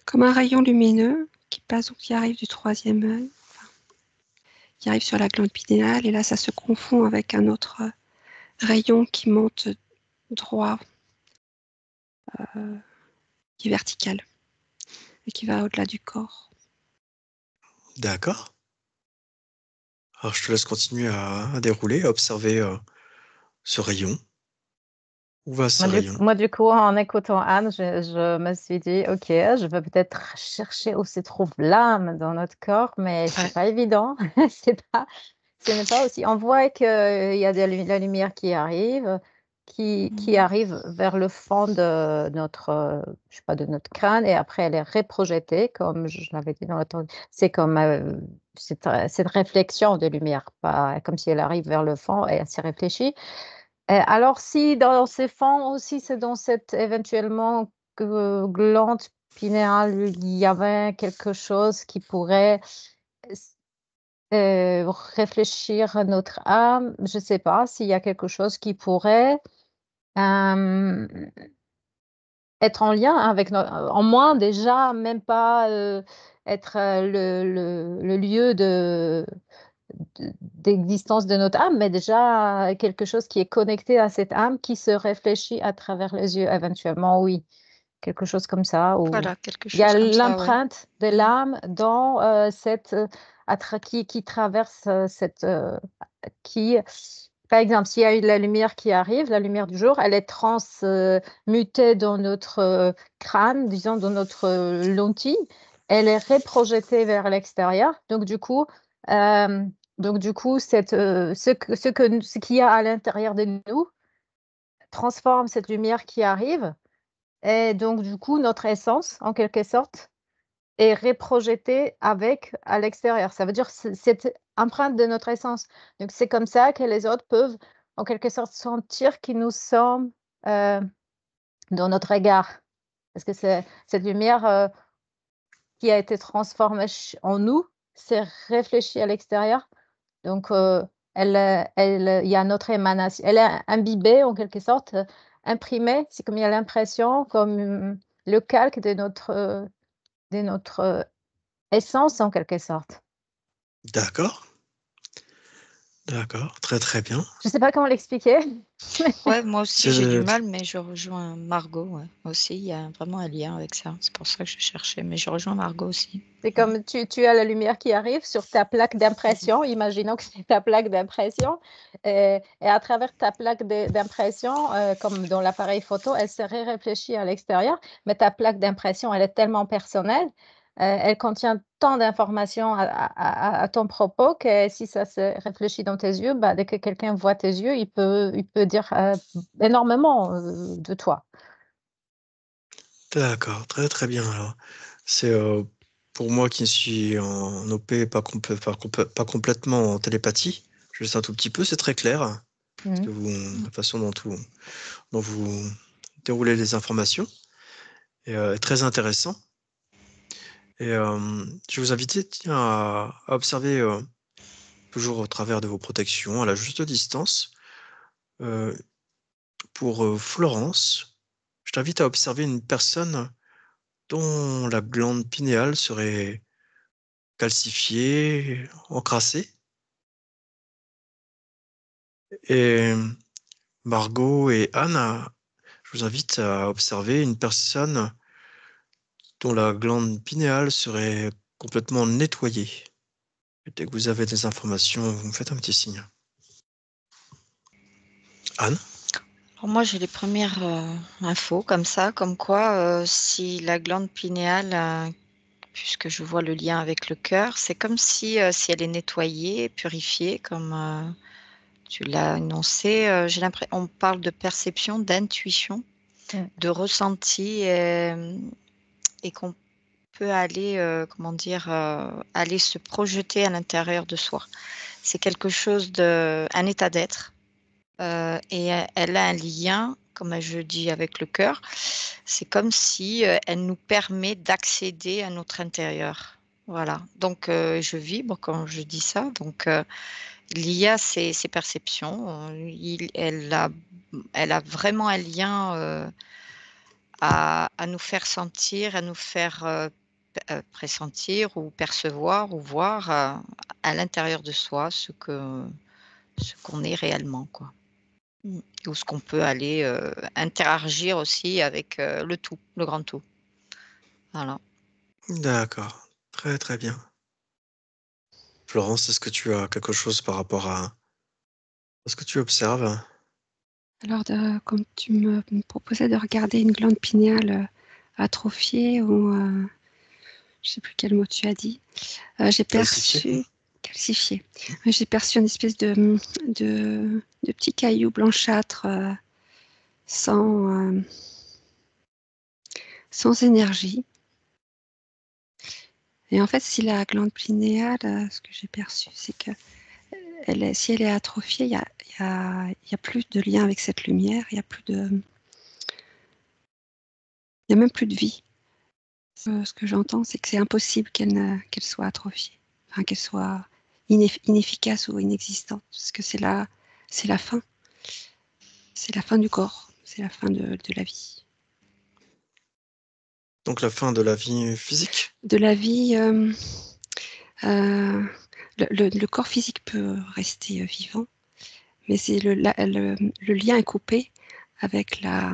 comme un rayon lumineux qui passe, qui arrive du troisième œil, qui arrive sur la glande pinéale, et là ça se confond avec un autre rayon qui monte droit, qui est vertical et qui va au-delà du corps. D'accord. Alors, je te laisse continuer à dérouler, à observer ce rayon. Où va ce rayon? Moi, du coup, en écoutant Anne, je me suis dit, OK, je vais peut-être chercher où se trouve l'âme dans notre corps, mais c'est Ouais. pas évident. Ce n'est pas aussi. On voit qu'il y a la lumière qui arrive, qui arrive vers le fond de notre, je sais pas, de notre crâne, et après elle est reprojetée, comme je l'avais dit dans le temps. C'est comme cette réflexion de lumière, pas comme si elle arrive vers le fond et elle s'y réfléchit. Alors si dans ces fonds aussi, c'est dans cette éventuellement glande pinéale, il y avait quelque chose qui pourrait réfléchir à notre âme. Je ne sais pas s'il y a quelque chose qui pourrait hem, être en lien avec en moins déjà, même pas être le lieu d'existence de notre âme, mais déjà quelque chose qui est connecté à cette âme qui se réfléchit à travers les yeux éventuellement, oui. Quelque chose comme ça, où Voilà, quelque il y a chose comme ça, ouais. l'empreinte de l'âme dans cette qui traverse cette qui, par exemple, s'il y a eu de la lumière qui arrive, la lumière du jour, elle est transmutée dans notre crâne, disons dans notre lentille, elle est reprojetée vers l'extérieur. Euh, donc du coup, ce qu'il y a à l'intérieur de nous transforme cette lumière qui arrive, et donc du coup, notre essence, en quelque sorte, est reprojetée avec à l'extérieur. Ça veut dire cette empreinte de notre essence. Donc c'est comme ça que les autres peuvent, en quelque sorte, sentir qui nous sommes dans notre regard. Parce que c'est cette lumière qui a été transformée en nous, c'est réfléchi à l'extérieur. Donc il y a notre émanation. Elle est imbibée, en quelque sorte, imprimée. C'est comme il y a l'impression, comme le calque de notre essence, en quelque sorte. D'accord. D'accord. Très, très bien. Je ne sais pas comment l'expliquer. Ouais, moi aussi j'ai du C'est mal, mais je rejoins Margot. Ouais. Moi aussi, il y a vraiment un lien avec ça. C'est pour ça que je cherchais, mais je rejoins Margot aussi. C'est comme tu as la lumière qui arrive sur ta plaque d'impression. Imaginons que c'est ta plaque d'impression. Et à travers ta plaque d'impression, comme dans l'appareil photo, elle serait réfléchie à l'extérieur. Mais ta plaque d'impression, elle est tellement personnelle. Elle contient tant d'informations à ton propos que si ça se réfléchit dans tes yeux, bah, dès que quelqu'un voit tes yeux, il peut dire énormément de toi. d'accord. Très, très bien. Alors, c'est pour moi qui suis en OP, pas complètement en télépathie, juste un tout petit peu, c'est très clair. Parce que Mhm. la façon dont vous déroulez les informations est très intéressant. Et je vous invite tiens, à observer toujours au travers de vos protections, à la juste distance. Euh, pour Florence, je t'invite à observer une personne dont la glande pinéale serait calcifiée, encrassée. Et Margot et Anne, je vous invite à observer une personne dont la glande pinéale serait complètement nettoyée. Et dès que vous avez des informations, vous me faites un petit signe. Anne? Alors moi, j'ai les premières infos comme ça, comme quoi si la glande pinéale, puisque je vois le lien avec le cœur, c'est comme si elle est nettoyée, purifiée, comme tu l'as énoncé. J'ai l'impression, on parle de perception, d'intuition, Mm. de ressenti, et qu'on peut aller, comment dire, aller se projeter à l'intérieur de soi. C'est quelque chose un état d'être. Et elle a un lien, comme je dis, avec le cœur. C'est comme si elle nous permet d'accéder à notre intérieur. Voilà. Donc, je vibre quand je dis ça. Donc, il y a ces perceptions. Elle a vraiment un lien à nous faire sentir, à nous faire pressentir ou percevoir ou voir à l'intérieur de soi ce qu'on est réellement, quoi. Ou ce qu'on peut aller interagir aussi avec le tout, le grand tout. Voilà. D'accord. Très, très bien. Florence, est-ce que tu as quelque chose par rapport à ce que tu observes? Alors, comme tu me proposais de regarder une glande pinéale atrophiée ou je ne sais plus quel mot tu as dit, j'ai Calcifié? calcifié. J'ai perçu une espèce de petits cailloux blanchâtres sans énergie. Et en fait, si la glande pinéale, ce que j'ai perçu, c'est que si elle est atrophiée, il y a plus de lien avec cette lumière, il y a même plus de vie. Ce que j'entends, c'est que c'est impossible qu'elle soit atrophiée, enfin qu'elle soit inefficace ou inexistante, parce que c'est la fin. C'est la fin du corps, c'est la fin de la vie. Donc la fin de la vie physique? De la vie, le corps physique peut rester vivant, mais c'est le lien est coupé avec la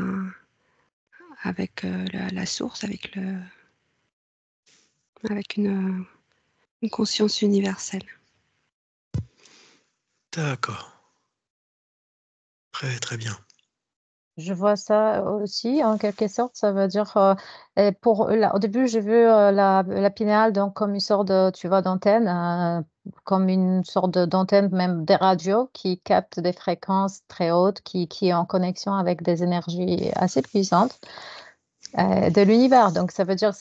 source, avec une conscience universelle. D'accord. Très, très bien. Je vois ça aussi, en quelque sorte, ça veut dire, au début, j'ai vu la pinéale donc comme une sorte de, tu vois, d'antenne, comme une sorte d'antenne, même des radios qui captent des fréquences très hautes, qui est en connexion avec des énergies assez puissantes de l'univers. Donc, ça veut dire que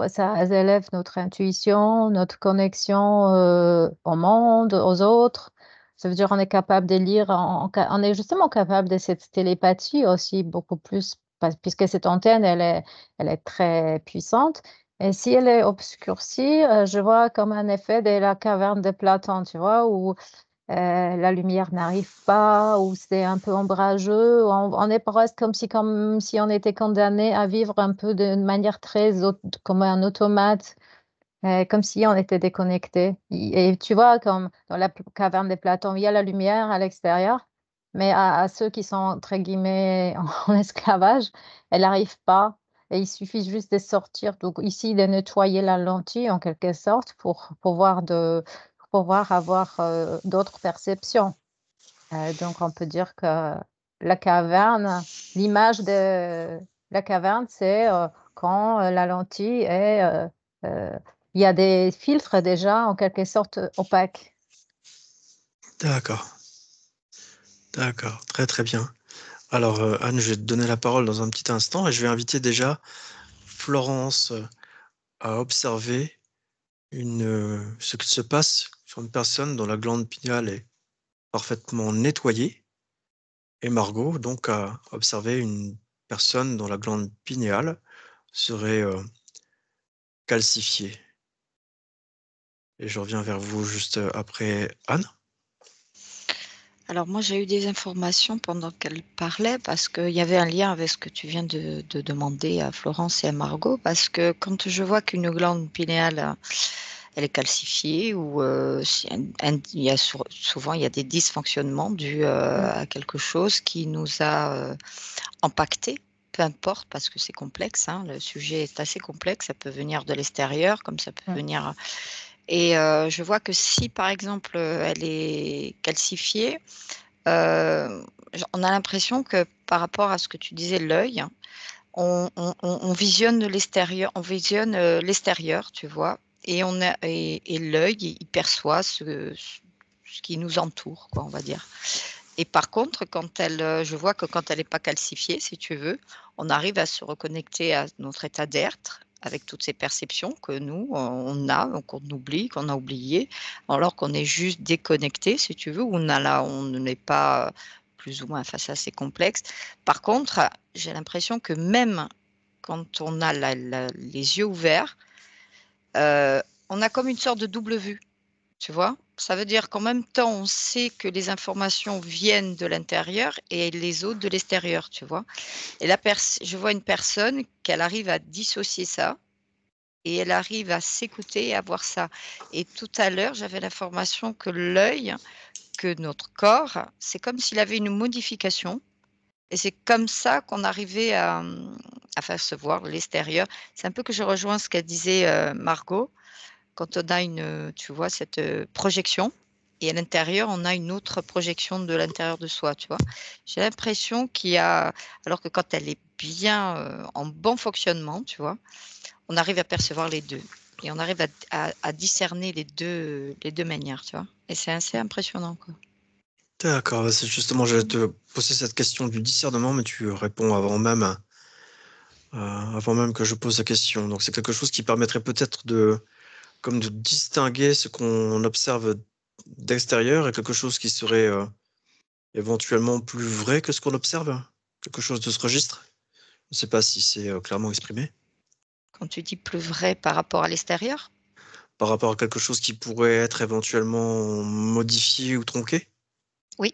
ça élève notre intuition, notre connexion au monde, aux autres. Ça veut dire qu'on est capable de lire, on est justement capable de cette télépathie aussi beaucoup plus, puisque cette antenne, elle est très puissante. Et si elle est obscurcie, je vois comme un effet de la caverne de Platon, tu vois, où la lumière n'arrive pas, ou c'est un peu ombrageux. On est presque comme si on était condamné à vivre un peu d'une manière comme un automate, comme si on était déconnecté. Et tu vois, comme dans la caverne de Platon, il y a la lumière à l'extérieur, mais à ceux qui sont, entre guillemets, en esclavage, elle n'arrive pas. Et il suffit juste de sortir, donc ici, de nettoyer la lentille en quelque sorte pour pouvoir avoir d'autres perceptions. Donc, on peut dire que la caverne, l'image de la caverne, c'est quand la lentille est, il y a des filtres déjà en quelque sorte opaques. D'accord. D'accord. Très, très bien. Alors, Anne, je vais te donner la parole dans un petit instant et je vais inviter déjà Florence à observer ce qui se passe sur une personne dont la glande pinéale est parfaitement nettoyée, et Margot, donc, à observer une personne dont la glande pinéale serait calcifiée. Et je reviens vers vous juste après Anne. Alors moi, j'ai eu des informations pendant qu'elle parlait parce qu'il y avait un lien avec ce que tu viens de demander à Florence et à Margot, parce que quand je vois qu'une glande pinéale, elle est calcifiée ou il y a souvent il y a des dysfonctionnements dus à quelque chose qui nous a impacté, peu importe, parce que c'est complexe, hein, le sujet est assez complexe, ça peut venir de l'extérieur comme ça peut Mm. venir. Et je vois que si par exemple elle est calcifiée, on a l'impression que par rapport à ce que tu disais, l'œil, on visionne l'extérieur, l'extérieur, tu vois? Et l'œil, il perçoit ce qui nous entoure, quoi, on va dire. Et par contre, je vois que quand elle est pas calcifiée, si tu veux, on arrive à se reconnecter à notre état d'être avec toutes ces perceptions que nous, on a, qu'on oublie, qu'on a oubliées, alors qu'on est juste déconnecté, si tu veux, on n'est pas plus ou moins, enfin c'est assez complexe. Par contre, j'ai l'impression que même quand on a les yeux ouverts, on a comme une sorte de double vue, tu vois? Ça veut dire qu'en même temps, on sait que les informations viennent de l'intérieur et les autres de l'extérieur, tu vois? Et là, je vois une personne qu'elle arrive à dissocier ça et elle arrive à s'écouter et à voir ça. Et tout à l'heure, j'avais l'information que l'œil, que notre corps, c'est comme s'il avait une modification et c'est comme ça qu'on arrivait à faire se voir l'extérieur. C'est un peu que je rejoins ce qu'elle disait, Margot, quand on a tu vois, cette, projection et à l'intérieur, on a une autre projection de l'intérieur de soi, tu vois? J'ai l'impression qu'il y a alors que quand elle est bien, en bon fonctionnement, tu vois? On arrive à percevoir les 2 et on arrive à discerner les deux manières, tu vois? Et c'est assez impressionnant, quoi. D'accord, bah, c'est justement, j'allais te poser cette question du discernement, mais tu réponds avant même que je pose la question. Donc c'est quelque chose qui permettrait peut-être de distinguer ce qu'on observe d'extérieur et quelque chose qui serait, éventuellement plus vrai que ce qu'on observe? Quelque chose de ce registre? Je ne sais pas si c'est, clairement exprimé. Quand tu dis plus vrai par rapport à l'extérieur? Par rapport à quelque chose qui pourrait être éventuellement modifié ou tronqué? Oui,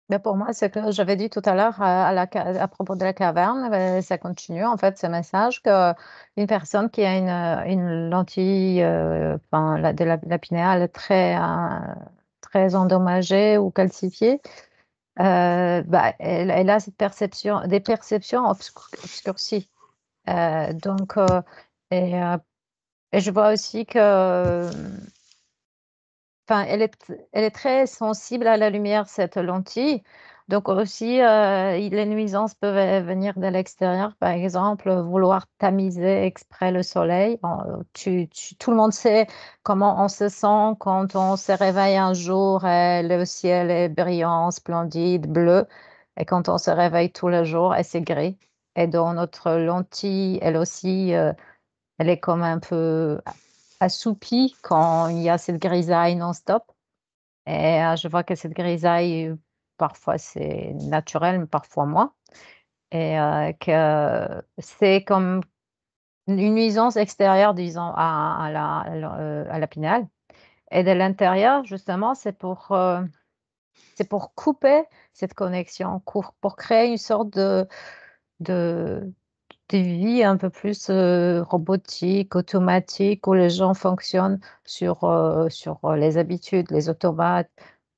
Mais pour moi, c'est que j'avais dit tout à l'heure à propos de la caverne, ça continue en fait ce message qu'une personne qui a une lentille, enfin la pinéale très endommagée ou calcifiée, elle a des perceptions obscurcies. Donc, et, euh, et je vois aussi que enfin, elle est très sensible à la lumière, cette lentille. Donc aussi, les nuisances peuvent venir de l'extérieur. Par exemple, vouloir tamiser exprès le soleil. Tout le monde sait comment on se sent quand on se réveille un jour et le ciel est brillant, splendide, bleu. Et quand on se réveille tous les jours et c'est gris. Et dans notre lentille, elle aussi, elle est comme un peu assoupie quand il y a cette grisaille non-stop. Et je vois que cette grisaille, parfois c'est naturel, mais parfois moins. Et que c'est comme une nuisance extérieure, disons, à la pinale. Et de l'intérieur, justement, c'est pour couper cette connexion, pour créer une sorte de de vie un peu plus, robotique, automatique, où les gens fonctionnent sur les habitudes, les automates,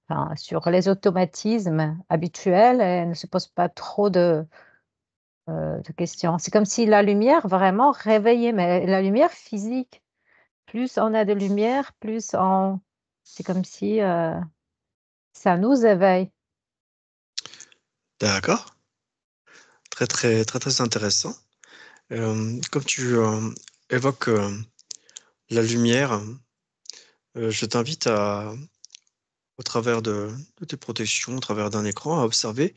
enfin, sur les automatismes habituels et ne se posent pas trop de questions. C'est comme si la lumière vraiment réveillait, mais la lumière physique. Plus on a de lumière, plus on c'est comme si, ça nous éveille. D'accord. Très, très, très, très intéressant. Comme tu, évoques, la lumière, je t'invite au travers de tes protections, au travers d'un écran, à observer.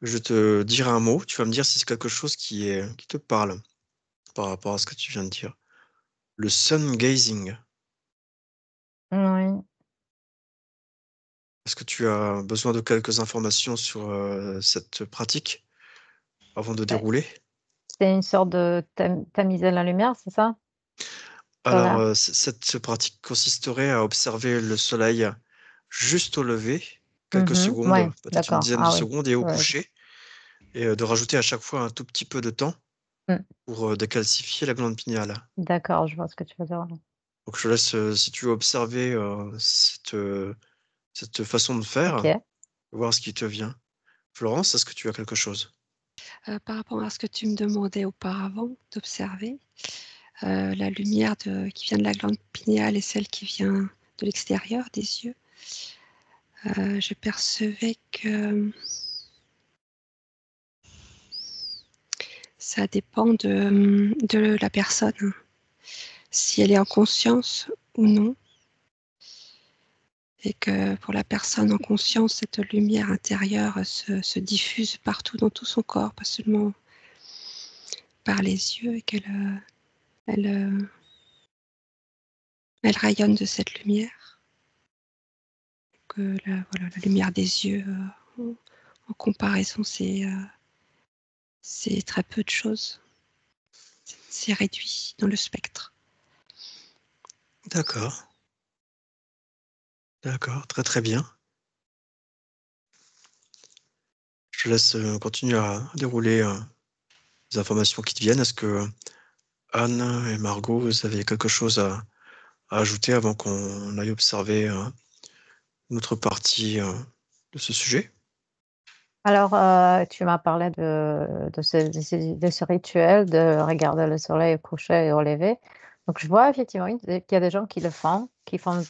Je te dirai un mot, tu vas me dire si c'est quelque chose qui te parle par rapport à ce que tu viens de dire. Le sun gazing. Oui, Est-ce que tu as besoin de quelques informations sur, cette pratique avant de ouais, dérouler? c'est une sorte de tamiser la lumière, c'est ça? Alors, Solaire? cette pratique consisterait à observer le soleil juste au lever, quelques Mmh. secondes, Ouais, peut-être une d'accord. dizaine de Ah oui. secondes, et au Ouais, coucher, et de rajouter à chaque fois un tout petit peu de temps mmh. pour, décalcifier la glande pinéale. D'accord, je vois ce que tu veux dire. Donc je te laisse, si tu veux observer, cette façon de faire, OK. voir ce qui te vient. Florence, est-ce que tu as quelque chose? Par rapport à ce que tu me demandais auparavant d'observer, la lumière qui vient de la glande pinéale et celle qui vient de l'extérieur des yeux, je percevais que ça dépend de la personne, si elle est en conscience ou non. Et que pour la personne en conscience, cette lumière intérieure se diffuse partout dans tout son corps, pas seulement par les yeux, et elle, elle rayonne de cette lumière. Que voilà, la lumière des yeux, en comparaison, c'est très peu de choses. C'est réduit dans le spectre. D'accord. D'accord, très très bien. Je te laisse continuer à dérouler les informations qui te viennent. Est-ce que Anne et Margot, vous avez quelque chose à ajouter avant qu'on aille observer une autre partie de ce sujet? Alors, tu m'as parlé de ce rituel de regarder le soleil au coucher et au lever. Donc, je vois effectivement qu'il y a des gens qui font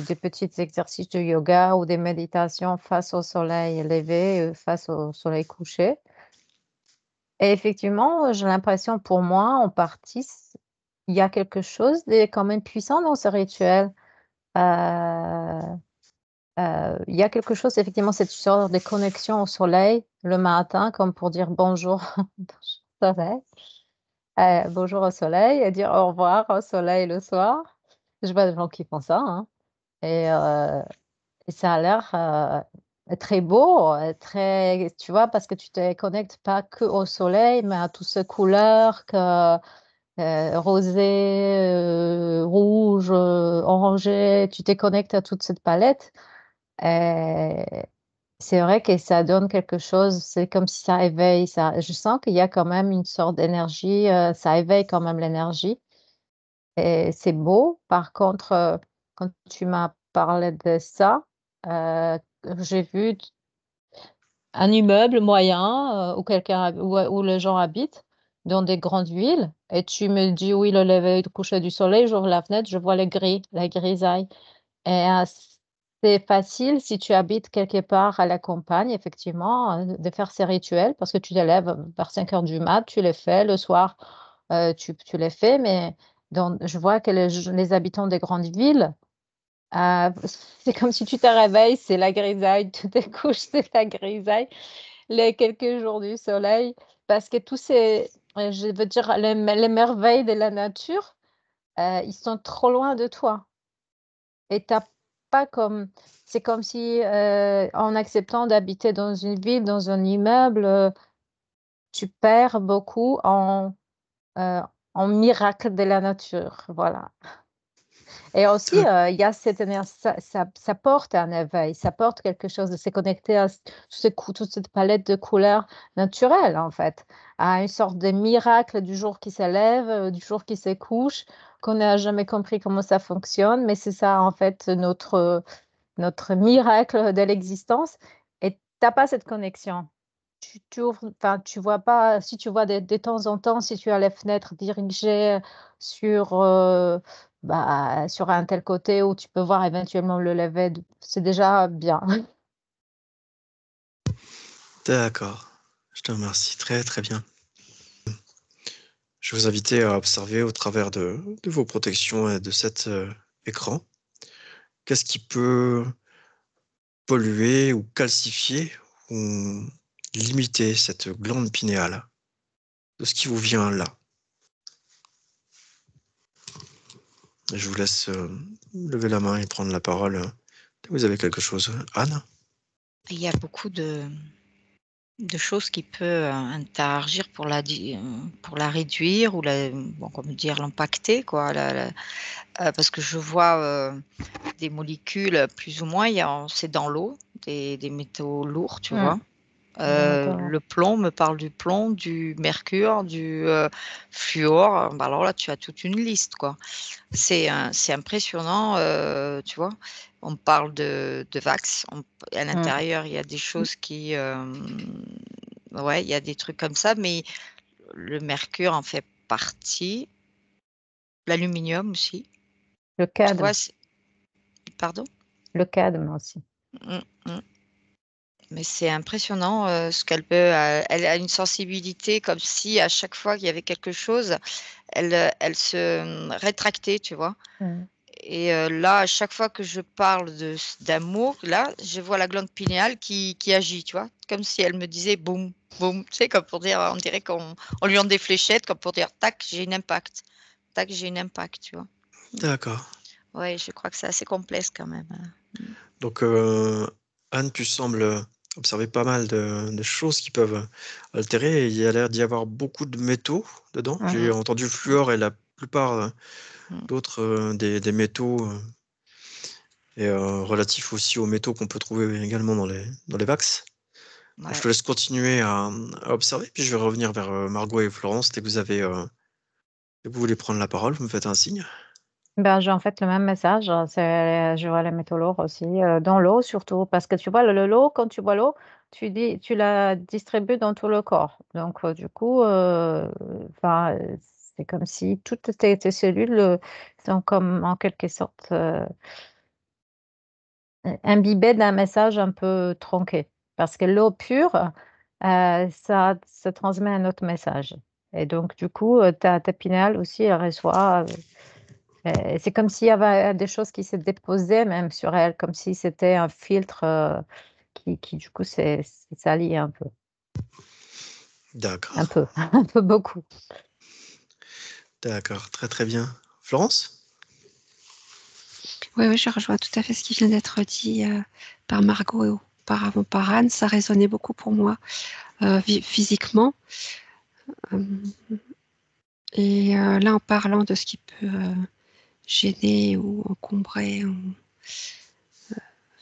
des petits exercices de yoga ou des méditations face au soleil levé, face au soleil couché. Et effectivement, j'ai l'impression pour moi, en partie, il y a quelque chose de quand même puissant dans ce rituel. Heu il y a quelque chose, effectivement, cette sorte de connexion au soleil le matin, comme pour dire bonjour, bonjour soleil, bonjour au soleil et dire au revoir au soleil le soir. Je vois des gens qui font ça, hein, et ça a l'air, très beau, très tu vois? Parce que tu te connectes pas que au soleil, mais à toutes ces couleurs rosé, rouge, orangé, tu te connectes à toute cette palette. Et c'est vrai que ça donne quelque chose, c'est comme si ça éveille, ça je sens qu'il y a quand même une sorte d'énergie, ça éveille quand même l'énergie et c'est beau. Par contre, quand tu m'as parlé de ça, heu, j'ai vu un immeuble moyen, où où les gens habitent dans des grandes villes et tu me dis: «Oui, le lever et le coucher du soleil», j'ouvre la fenêtre, je vois la grisaille. Et c'est facile si tu habites quelque part à la campagne, effectivement, de faire ces rituels parce que tu te lèves vers 5 heures du mat, tu les fais. Le soir, tu les fais, mais je vois que les habitants des grandes villes, c'est comme si tu te réveilles, c'est la grisaille, tu te couches, c'est la grisaille, les quelques jours du soleil parce que tous ces, je veux dire, les merveilles de la nature, ils sont trop loin de toi. Et tu pas comme c'est comme si, en acceptant d'habiter dans une ville, dans un immeuble, tu perds beaucoup heu, en miracle de la nature, voilà. Et aussi, D'ac- il y a cette éner ça porte un éveil, ça porte quelque chose de se connecter à toute cette palette de couleurs naturelles, en fait, à une sorte de miracle du jour qui se lève, du jour qui se couche, qu'on n'a jamais compris comment ça fonctionne, mais c'est ça, en fait, notre miracle de l'existence et tu as pas cette connexion. Tu ouvres enfin, tu vois pas si tu vois de temps en temps, si tu as les fenêtres dirigées sur, sur un tel côté où tu peux voir éventuellement le lever d c'est déjà bien. D'accord. Je te remercie. Très très bien. Je vais vous inviter à observer au travers de vos protections et de cet écran. Qu'est-ce qui peut polluer ou calcifier ou limiter cette glande pinéale de ce qui vous vient là? Je vous laisse lever la main et prendre la parole. Vous avez quelque chose, Anne? Il y a beaucoup de choses qui peut, interagir pour la réduire ou bon, comment dire? L'impacter quoi, parce que je vois, des molécules, plus ou moins, c'est dans l'eau, des métaux lourds, tu Mmh, vois? des métaux lourds. Le plomb, me parle du plomb, du mercure, fluor, bah, alors là, tu as toute une liste, quoi. C'est impressionnant, tu vois? On parle de Vax, à Mmh, l'intérieur, il y a des choses qui, ouais, il y a des trucs comme ça, mais le mercure en fait partie, l'aluminium aussi, le tu vois? cadme, Pardon? le cadme aussi. Mmh mh. Mais c'est impressionnant, ce qu'elle peut, elle a une sensibilité comme si à chaque fois qu'il y avait quelque chose, elle se, rétractait, tu vois? Mmh. Et là, à chaque fois que je parle d'un mot, là, je vois la glande pinéale qui agit, tu vois? Comme si elle me disait: «Boum, boum», tu sais, comme pour dire, on dirait qu'on lui donne des fléchettes, comme pour dire: «Tac, j'ai une impact. Tac, j'ai une impact», tu vois? Mmh. D'accord. Ouais, je crois que c'est assez complexe quand même, Mmh. Donc, Anne, tu sembles observer pas mal de choses qui peuvent altérer et il y a l'air d'y avoir beaucoup de métaux dedans. Mmh. J'ai entendu fluor et la plupart Mmh. d'autres des métaux et relatif aussi aux métaux qu'on peut trouver également dans les VAX. Ouais. Je te laisse continuer à observer, puis je vais revenir vers Margot et Florence. Dès que vous voulez prendre la parole, vous me faites un signe. Ben, j'ai en fait le même message. Je vois les métaux lourds aussi, dans l'eau surtout, parce que tu vois, l'eau, quand tu bois l'eau, tu la distribues dans tout le corps. Donc, du coup, c'est comme si toutes tes cellules sont comme en quelque sorte imbibées d'un message un peu tronqué. Parce que l'eau pure, ça transmet un autre message. Et donc, du coup, ta pinéale aussi, elle reçoit. C'est comme s'il y avait des choses qui se déposaient même sur elle, comme si c'était un filtre qui du coup, s'est sali un peu, D'accord, un peu beaucoup. d'accord, très très bien. Florence? Oui, je rejoins tout à fait ce qui vient d'être dit par Margot et auparavant par Anne. Ça résonnait beaucoup pour moi physiquement. Euh, et là, en parlant de ce qui peut gêner ou encombrer ou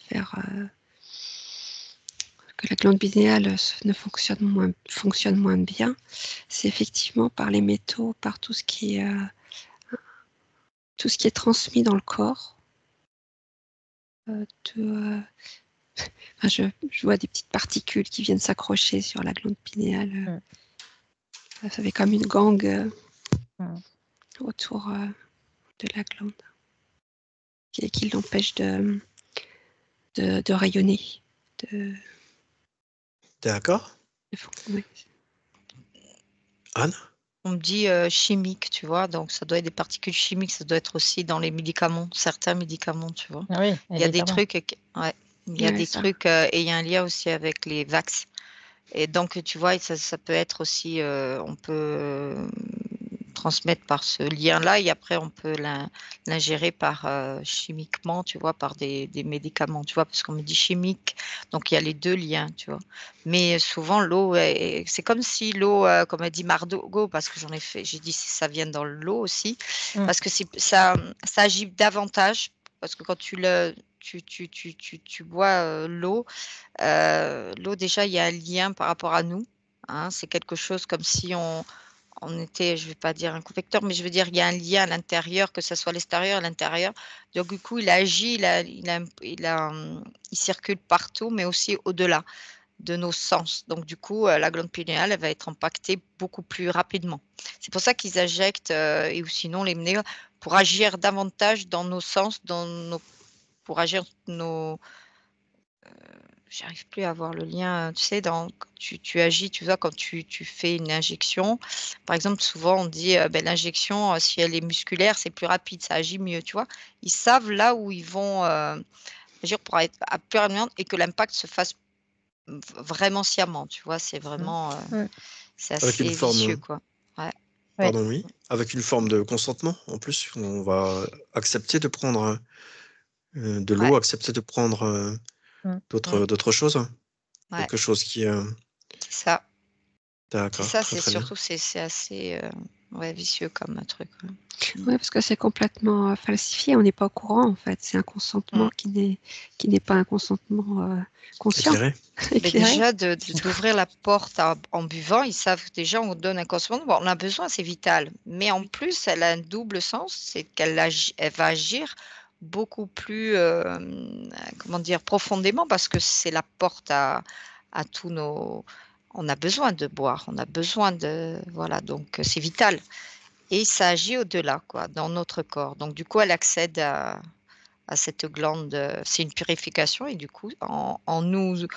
faire que la glande pinéale ne fonctionne moins bien, c'est effectivement par les métaux, par tout ce qui est transmis dans le corps. Je vois des petites particules qui viennent s'accrocher sur la glande pinéale. Ça fait comme une gangue autour de la glande qui l'empêche de rayonner. D'accord. Oui. Anne? On me dit chimique, tu vois, donc ça doit être des particules chimiques, ça doit être aussi dans les médicaments, certains médicaments, tu vois. Oui, Il y a des évidemment. trucs, il y a Ouais, des ça. trucs, et il y a un lien aussi avec les vax. Et donc, tu vois, ça peut être aussi, on peut transmettre par ce lien-là, et après, on peut l'ingérer par chimiquement, tu vois, par des médicaments, tu vois, parce qu'on me dit chimique, donc il y a les deux liens, tu vois. Mais souvent, l'eau, c'est comme si l'eau, comme a dit Margot, parce que j'ai dit ça vient dans l'eau aussi, parce que ça agit davantage, parce que quand tu bois l'eau, déjà, il y a un lien par rapport à nous, hein. C'est quelque chose comme si on était, je vais pas dire un convecteur, mais je veux dire, il y a un lien à l'intérieur, que ça soit à l'extérieur, à l'intérieur. Donc du coup, il agit, il circule partout, mais aussi au-delà de nos sens. Donc du coup, la glande pinéale, elle va être impactée beaucoup plus rapidement. C'est pour ça qu'ils injectent, ou sinon les médecins, pour agir davantage dans nos sens, pour agir nos j'arrive plus à voir le lien, tu sais, quand tu agis, tu vois, quand tu fais une injection, par exemple, souvent on dit, l'injection, si elle est musculaire, c'est plus rapide, ça agit mieux, tu vois? Ils savent là où ils vont, agir pour être à plus rapidement et que l'impact se fasse vraiment sciemment, tu vois? C'est vraiment, c'est Avec une assez vicieux, forme, quoi. Ouais. pardon, oui, avec une forme de consentement en plus. On va accepter de prendre de l'eau, accepter de prendre d'autres choses. Ouais, Quelque chose qui est. c'est ça. C'est D'accord, ça, très c'est très bien. surtout, c'est assez, vicieux comme un truc, ouais. Oui, parce que c'est complètement falsifié. On n'est pas au courant, en fait. C'est un consentement qui n'est pas un consentement conscient, Éclairé. Mais éclairé. déjà d'ouvrir la porte en buvant, ils savent déjà, on donne un consentement. Bon, on a besoin, c'est vital. Mais en plus, elle a un double sens, c'est elle va agir beaucoup plus, comment dire, profondément, parce que c'est la porte à tous nos. On a besoin de boire, on a besoin de, voilà, donc c'est vital. Et ça agit au-delà, quoi, dans notre corps. Donc du coup, elle accède à cette glande, c'est une purification, et du coup, en nous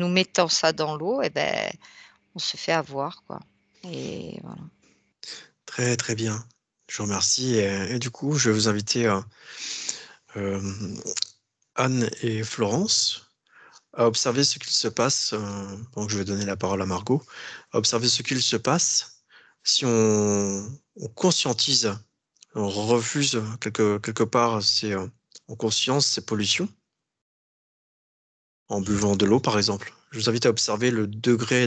mettant ça dans l'eau, et ben, on se fait avoir, quoi. Et voilà. Très très bien. Je vous remercie. Et du coup, je vais vous inviter Anne et Florence à observer ce qu'il se passe. Donc, je vais donner la parole à Margot. À observer ce qu'il se passe si on conscientise, on refuse quelque part en conscience ces pollutions, en buvant de l'eau, par exemple. Je vous invite à observer le degré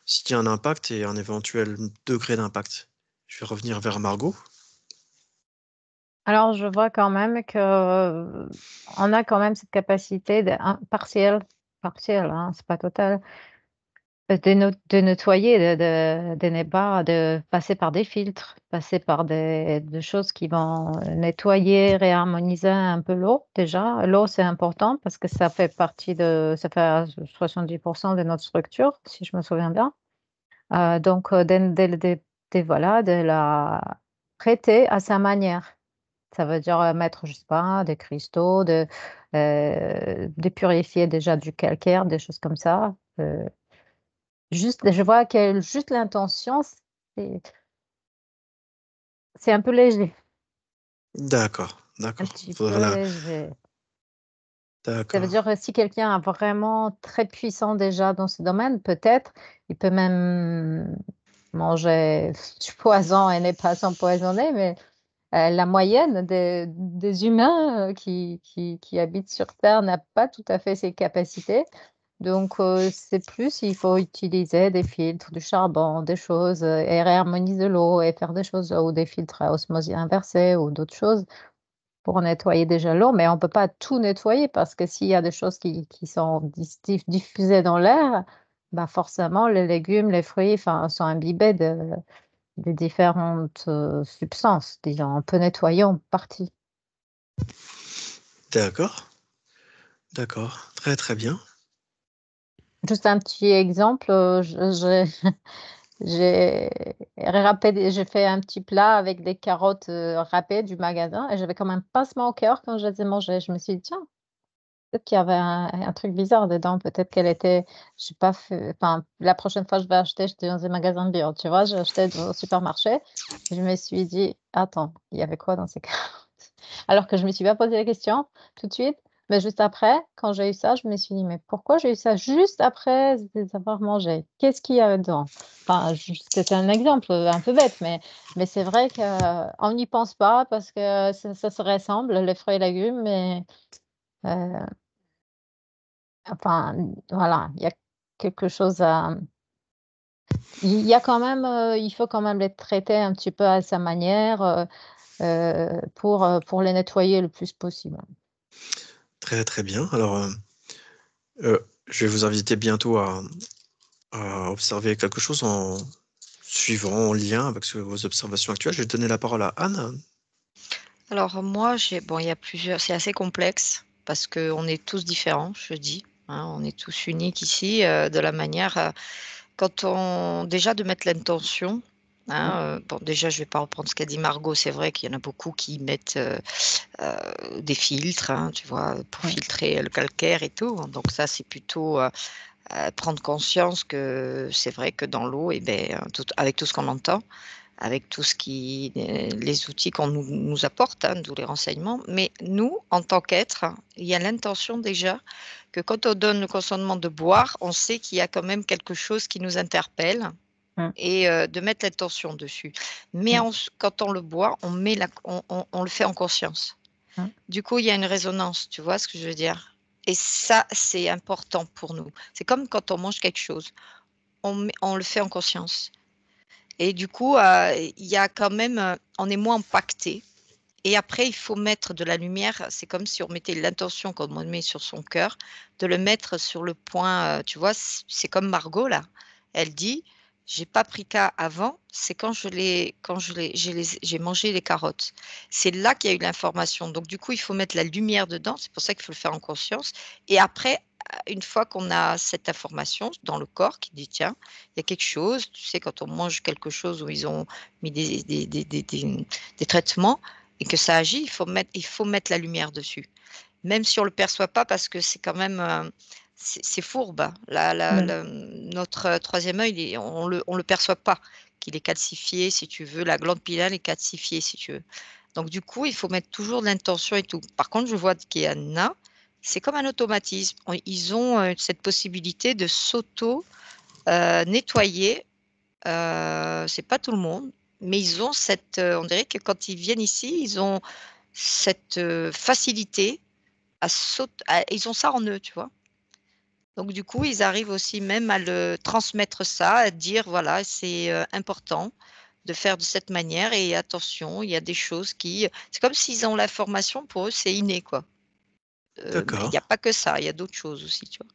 s'il y a un impact et un éventuel degré d'impact. Je vais revenir vers Margot. Alors, je vois quand même que on a quand même cette capacité partielle, hein, c'est pas total, de nettoyer, de passer par des filtres, passer par des choses qui vont nettoyer, réharmoniser un peu l'eau déjà. L'eau, c'est important parce que ça fait 70% de notre structure, si je me souviens bien. Donc, voilà, de la traiter à sa manière. Ça veut dire, mettre, je sais pas, des cristaux, de purifier déjà du calcaire, des choses comme ça. Juste, je vois que juste l'intention, c'est c'est un peu léger, D'accord, un d'accord. petit Faudrait peu la léger. Ça veut d'accord. dire, si quelqu'un est vraiment très puissant déjà dans ce domaine, peut-être, il peut même manger du poison et n'est pas s'empoisonner, mais la moyenne des humains qui habitent sur Terre n'a pas tout à fait ces capacités. Donc, c'est plus, il faut utiliser des filtres, du charbon, des choses, et réharmoniser l'eau et faire des choses, ou des filtres à osmose inversée ou d'autres choses pour nettoyer déjà l'eau. Mais on ne peut pas tout nettoyer parce que s'il y a des choses qui sont diffusées dans l'air, bah forcément, les légumes, les fruits, enfin, sont imbibés de différentes substances. Disons, on peut nettoyer en partie. D'accord, d'accord. Très, très bien. Juste un petit exemple, j'ai j'ai fait un petit plat avec des carottes, râpées du magasin et j'avais comme un pincement au cœur quand je les ai mangées. Je me suis dit: «Tiens, peut-être qu'il y avait un truc bizarre dedans, peut-être qu'elle était, je sais pas, enfin, la prochaine fois que je vais acheter, j'étais dans un magasin bio», tu vois? J'ai acheté au supermarché et je me suis dit: «Attends, il y avait quoi dans ces carottes?» Alors que je me suis pas posé la question tout de suite, mais juste après, quand j'ai eu ça, je me suis dit: «Mais pourquoi j'ai eu ça juste après les avoir mangées? Qu'est-ce qu'il y a dedans?» Enfin, c'était un exemple, un peu bête, mais c'est vrai qu'on n'y pense pas parce que ça se ressemble, les fruits et légumes, mais heu, enfin, voilà, il y a quelque chose à il y a quand même, il faut quand même les traiter un petit peu à sa manière, pour les nettoyer le plus possible. Très, très bien. Alors, je vais vous inviter bientôt à observer quelque chose en suivant, en lien avec vos observations actuelles. Je vais donner la parole à Anne. Alors moi, bon, il y a plusieurs, c'est assez complexe parce qu'on est tous différents, je dis, hein, on est tous uniques ici, de la manière, quand on déjà de mettre l'intention, Mmh. hein, bon déjà je vais pas reprendre ce qu'a dit Margot, c'est vrai qu'il y en a beaucoup qui mettent, des filtres, hein, tu vois? Pour Mmh. filtrer le calcaire et tout, donc ça c'est plutôt, prendre conscience que c'est vrai que dans l'eau et beh, avec tout ce qu'on entend, avec tout ce qui, les outils qu'on nous apporte, hein, d'où les renseignements. Mais nous, en tant qu'être, il y a l'intention déjà que quand on donne le consentement de boire, on sait qu'il y a quand même quelque chose qui nous interpelle Mmh. et de mettre l'intention dessus. Mais Mmh. quand on le boit, on le fait en conscience. Mmh. Du coup, il y a une résonance, tu vois ce que je veux dire? Et ça, c'est important pour nous. C'est comme quand on mange quelque chose, on le fait en conscience. Et du coup, il y a quand même, on est moins impacté. Et après, il faut mettre de la lumière. C'est comme si on mettait l'intention qu'on met sur son cœur, de le mettre sur le point, tu vois? C'est comme Margot là, elle dit: «J'ai paprika avant, c'est quand j'ai mangé les carottes». C'est là qu'il y a eu l'information. Donc du coup, il faut mettre la lumière dedans, c'est pour ça qu'il faut le faire en conscience et après, une fois qu'on a cette information dans le corps qui dit: «Tiens, il y a quelque chose», tu sais quand on mange quelque chose où ils ont mis des traitements et que ça agit, il faut mettre la lumière dessus. Même si on le perçoit pas parce que c'est quand même, c'est fourbe, hein. Mmh. Notre, 3e œil, on le perçoit pas, qu'il est calcifié si tu veux, la glande pinéale est calcifiée si tu veux. Donc du coup, il faut mettre toujours de l'intention et tout. Par contre, je vois qu'il y en a, c'est comme un automatisme. Ils ont, cette possibilité de nettoyer, c'est pas tout le monde, mais ils ont cette, on dirait que quand ils viennent ici, ils ont cette, facilité ils ont ça en eux, tu vois? Donc du coup, ils arrivent aussi même à le transmettre ça, à dire: «Voilà, c'est, important de faire de cette manière. Et attention, il y a des choses qui... C'est comme s'ils ont l'information, pour eux, c'est inné, quoi. Mais il D'accord. n'y a pas que ça, il y a d'autres choses aussi, tu vois.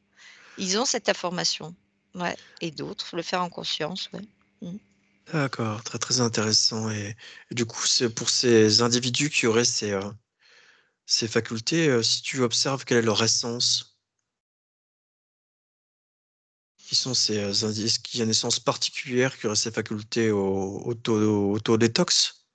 Ils ont cette information, ouais. Et d'autres, le faire en conscience, ouais. D'accord, très très intéressant. Et du coup, c'est pour ces individus qui auraient ces facultés, si tu observes quelle est leur essence, qui sont est-ce qu'il y a une essence particulière qui aurait ces facultés auto-détox?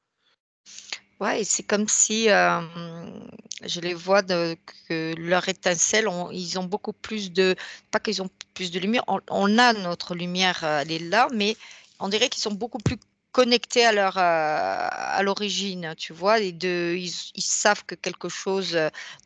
Ouais, et c'est comme si je les vois que leur étincelle, ils ont beaucoup plus de, pas qu'ils ont plus de lumière, on a notre lumière, elle est là, mais on dirait qu'ils sont beaucoup plus connectés à l'origine, tu vois, ils savent que quelque chose,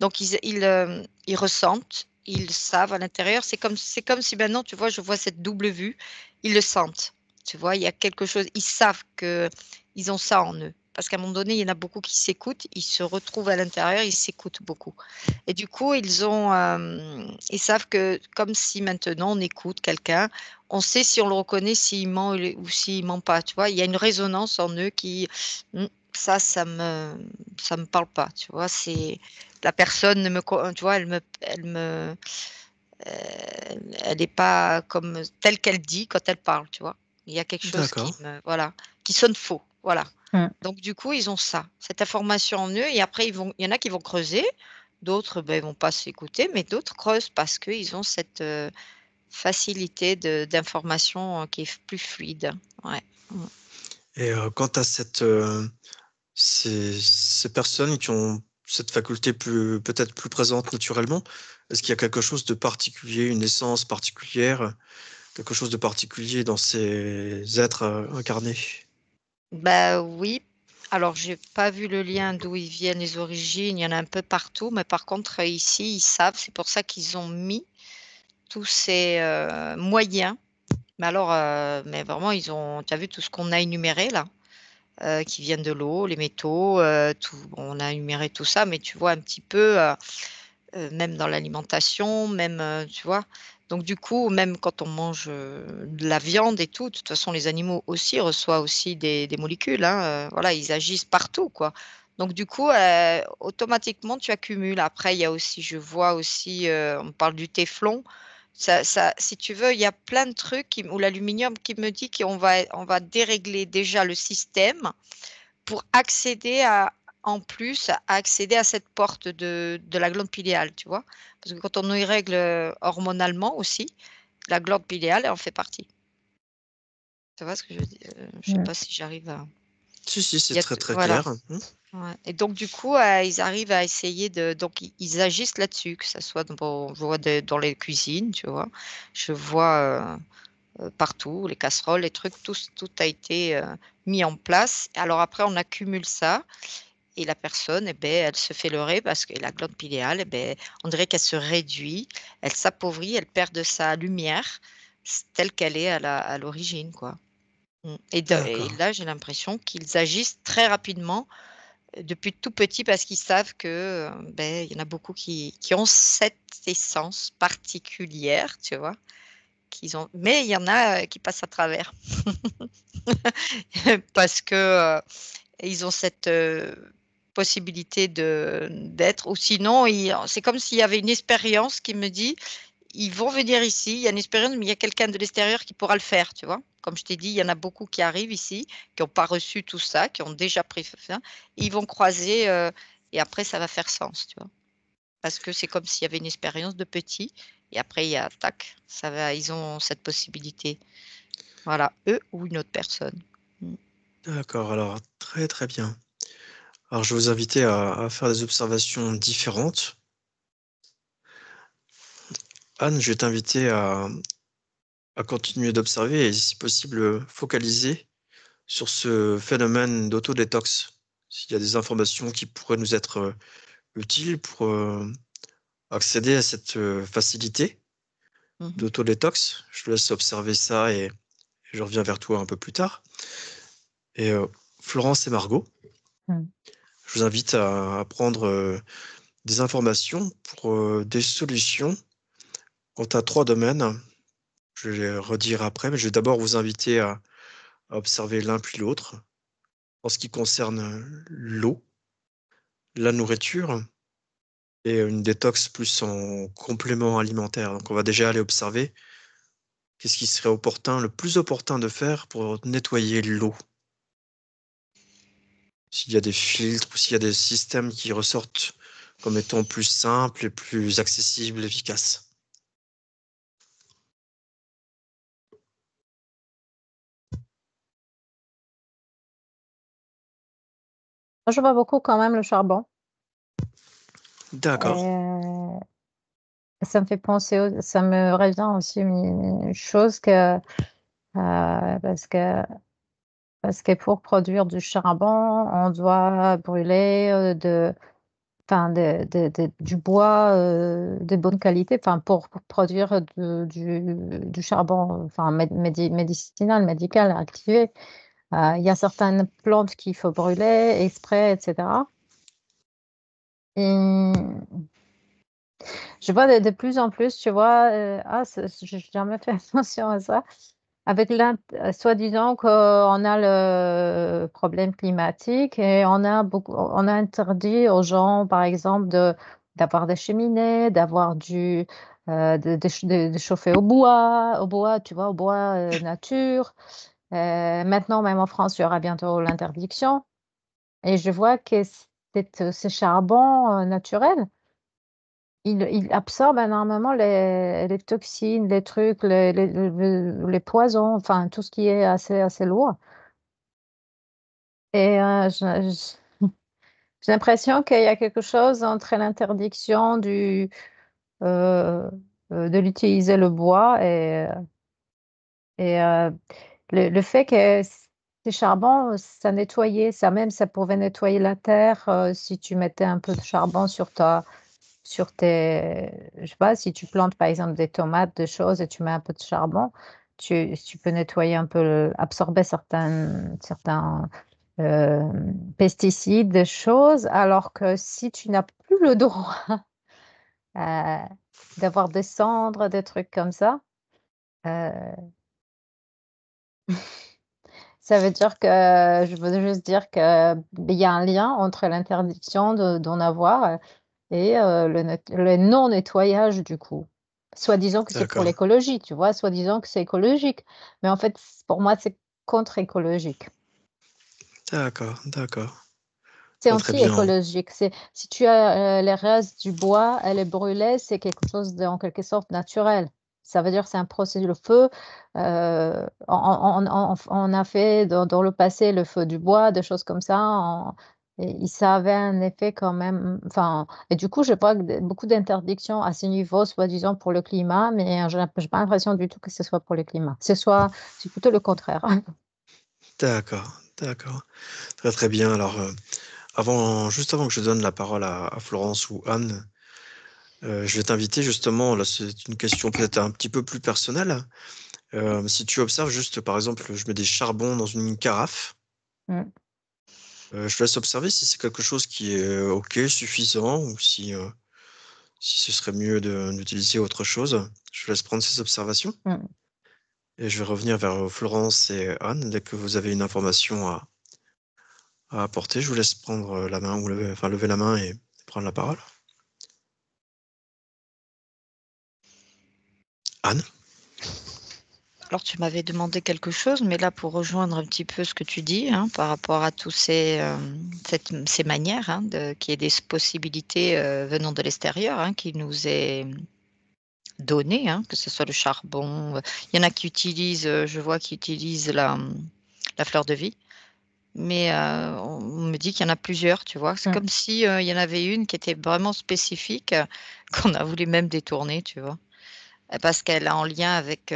donc ils ressentent, ils savent à l'intérieur, c'est comme si maintenant, tu vois, je vois cette double vue, ils le sentent, tu vois, il y a quelque chose, ils savent que ils ont ça en eux. Parce qu'à un moment donné, il y en a beaucoup qui s'écoutent, ils se retrouvent à l'intérieur, ils s'écoutent beaucoup. Et du coup, ils savent que comme si maintenant on écoute quelqu'un, on sait si on le reconnaît, s'il ment ou s'il ment pas. Tu vois, il y a une résonance en eux qui, ça me parle pas. Tu vois, c'est la personne ne me, tu vois, elle n'est pas comme telle qu'elle dit quand elle parle. Tu vois, il y a quelque chose D'accord. voilà, qui sonne faux. Voilà. Mm. Donc, du coup, ils ont ça, cette information en eux. Et après, il y en a qui vont creuser. D'autres, ben, ils vont pas s'écouter, mais d'autres creusent parce qu'ils ont cette facilité d'information qui est plus fluide. Ouais. Et quant à ces personnes qui ont cette faculté peut-être plus présente naturellement, est-ce qu'il y a quelque chose de particulier, une essence particulière, quelque chose de particulier dans ces êtres incarnés? Bah oui. Alors, j'ai pas vu le lien d'où ils viennent, les origines. Il y en a un peu partout, mais par contre, ici, ils savent. C'est pour ça qu'ils ont mis tous ces moyens. Mais alors, mais vraiment, tu as vu tout ce qu'on a énuméré là, qui viennent de l'eau, les métaux, tout. Bon, on a énuméré tout ça, mais tu vois un petit peu, même dans l'alimentation, même, tu vois. Donc du coup, même quand on mange de la viande et tout, de toute façon, les animaux aussi reçoivent aussi des molécules, hein, voilà, ils agissent partout, quoi. Donc du coup, automatiquement, tu accumules. Après, il y a aussi, je vois aussi, on parle du téflon. Si tu veux, il y a plein de trucs ou l'aluminium qui me dit on va dérégler déjà le système pour accéder en plus, à accéder à cette porte de la glande pinéale, tu vois. Parce que quand on y règle hormonalement aussi, la glande pinéale, elle en fait partie. Tu vois ce que je veux dire? Je sais Mm. pas si j'arrive à... Si, si, c'est Il y a très très voilà. clair. Ouais. Et donc, du coup, ils arrivent à essayer de... Donc, ils agissent là-dessus, que ce soit je vois dans les cuisines, tu vois. Je vois partout, les casseroles, les trucs, tout a été mis en place. Alors après, on accumule ça. Et la personne, eh ben, elle se fait leurrer parce que la glande pinéale, eh ben, on dirait qu'elle se réduit, elle s'appauvrit, elle perd de sa lumière telle qu'elle est à l'origine, quoi. Et D'accord. là, j'ai l'impression qu'ils agissent très rapidement depuis tout petit parce qu'ils savent que ben, il y en a beaucoup qui ont cette essence particulière, tu vois, mais il y en a qui passent à travers parce que ils ont cette possibilité d'être, ou sinon, c'est comme s'il y avait une expérience qui me dit, ils vont venir ici, il y a une expérience, mais il y a quelqu'un de l'extérieur qui pourra le faire, tu vois. Comme je t'ai dit, il y en a beaucoup qui arrivent ici, qui n'ont pas reçu tout ça, qui ont déjà pris ça, ils vont croiser, et après, ça va faire sens, tu vois. Parce que c'est comme s'il y avait une expérience de petit, et après, il y a, tac, ça va, ils ont cette possibilité. Voilà, eux ou une autre personne. D'accord, alors très très bien. Alors je vais vous inviter à faire des observations différentes. Anne, je vais t'inviter à continuer d'observer et si possible focaliser sur ce phénomène d'autodétox. S'il y a des informations qui pourraient nous être utiles pour accéder à cette facilité Mhm. d'autodétox, je te laisse observer ça et je reviens vers toi un peu plus tard. Et Florence et Margot, Mm. je vous invite à prendre des informations pour des solutions quant à 3 domaines. Je vais les redire après, mais je vais d'abord vous inviter à observer l'un puis l'autre. en ce qui concerne l'eau, la nourriture et une détox plus en complément alimentaire. Donc, on va déjà aller observer qu'est-ce qui serait le plus opportun de faire pour nettoyer l'eau. S'il y a des filtres ou s'il y a des systèmes qui ressortent comme étant plus simples et plus accessibles, efficaces. Moi, je vois beaucoup quand même le charbon. D'accord. Ça me fait penser, ça me revient aussi une chose parce que pour produire du charbon, on doit brûler du bois de bonne qualité, pour produire du charbon, médicinal, médical, activé. Il y a certaines plantes qu'il faut brûler, exprès, etc. Et je vois de plus en plus, tu vois, j'ai jamais fait attention à ça. Avec soi-disant qu'on a le problème climatique et on a interdit aux gens, par exemple, d'avoir des cheminées, d'avoir de chauffer au bois, tu vois, au bois nature. Maintenant, même en France, il y aura bientôt l'interdiction. Et je vois que ces charbons naturels, il absorbe énormément les toxines, les trucs, les poisons, enfin tout ce qui est assez lourd. Et j'ai l'impression qu'il y a quelque chose entre l'interdiction euh, de l'utiliser le bois et le fait que ces charbons, ça nettoyait, ça pouvait nettoyer la terre si tu mettais un peu de charbon sur je sais pas, si tu plantes par exemple des tomates, des choses et tu mets un peu de charbon, tu peux nettoyer un peu, absorber certains pesticides, des choses, alors que si tu n'as plus le droit euh, d'avoir des cendres, des trucs comme euh, ça veut dire je veux juste dire qu'il y a un lien entre l'interdiction d'en avoir et le non-nettoyage du coup. Soi-disant que c'est pour D'accord. l'écologie, tu vois, soi-disant que c'est écologique. Mais en fait, pour moi, c'est contre-écologique. D'accord. D'accord. C'est Très bien. anti-écologique. Si tu as les restes du bois, elle est brûlée, c'est quelque chose en quelque sorte naturel. Ça veut dire que c'est un processus. Le feu, on a fait dans le passé le feu du bois, des choses comme ça. Et ça avait un effet quand même. Enfin, et du coup, je vois beaucoup d'interdictions à ce niveau, soi-disant pour le climat, mais je n'ai pas l'impression du tout que ce soit pour le climat. C'est plutôt le contraire. D'accord. D'accord. Très très bien. Alors, juste avant que je donne la parole à Florence ou Anne, je vais t'inviter justement, là c'est une question peut-être un petit peu plus personnelle. Si tu observes juste, par exemple, je mets des charbons dans une carafe, Mm. je te laisse observer si c'est quelque chose qui est OK, suffisant, ou si ce serait mieux d'utiliser autre chose. Je te laisse prendre ces observations Mm. et je vais revenir vers Florence et Anne dès que vous avez une information à apporter. Je vous laisse prendre la main, ou lever la main et prendre la parole. Anne? Alors, tu m'avais demandé quelque chose, mais là, pour rejoindre un petit peu ce que tu dis, hein, par rapport à tous ces manières, hein, qu'il y ait des possibilités venant de l'extérieur, hein, qui nous est donné, hein, que ce soit le charbon. Il y en a qui utilisent, je vois, qui utilisent la fleur de vie, mais on me dit qu'il y en a plusieurs, tu vois. C'est Mm. comme si il y en avait une qui était vraiment spécifique, qu'on a voulu même détourner, tu vois. Parce qu'elle a en lien avec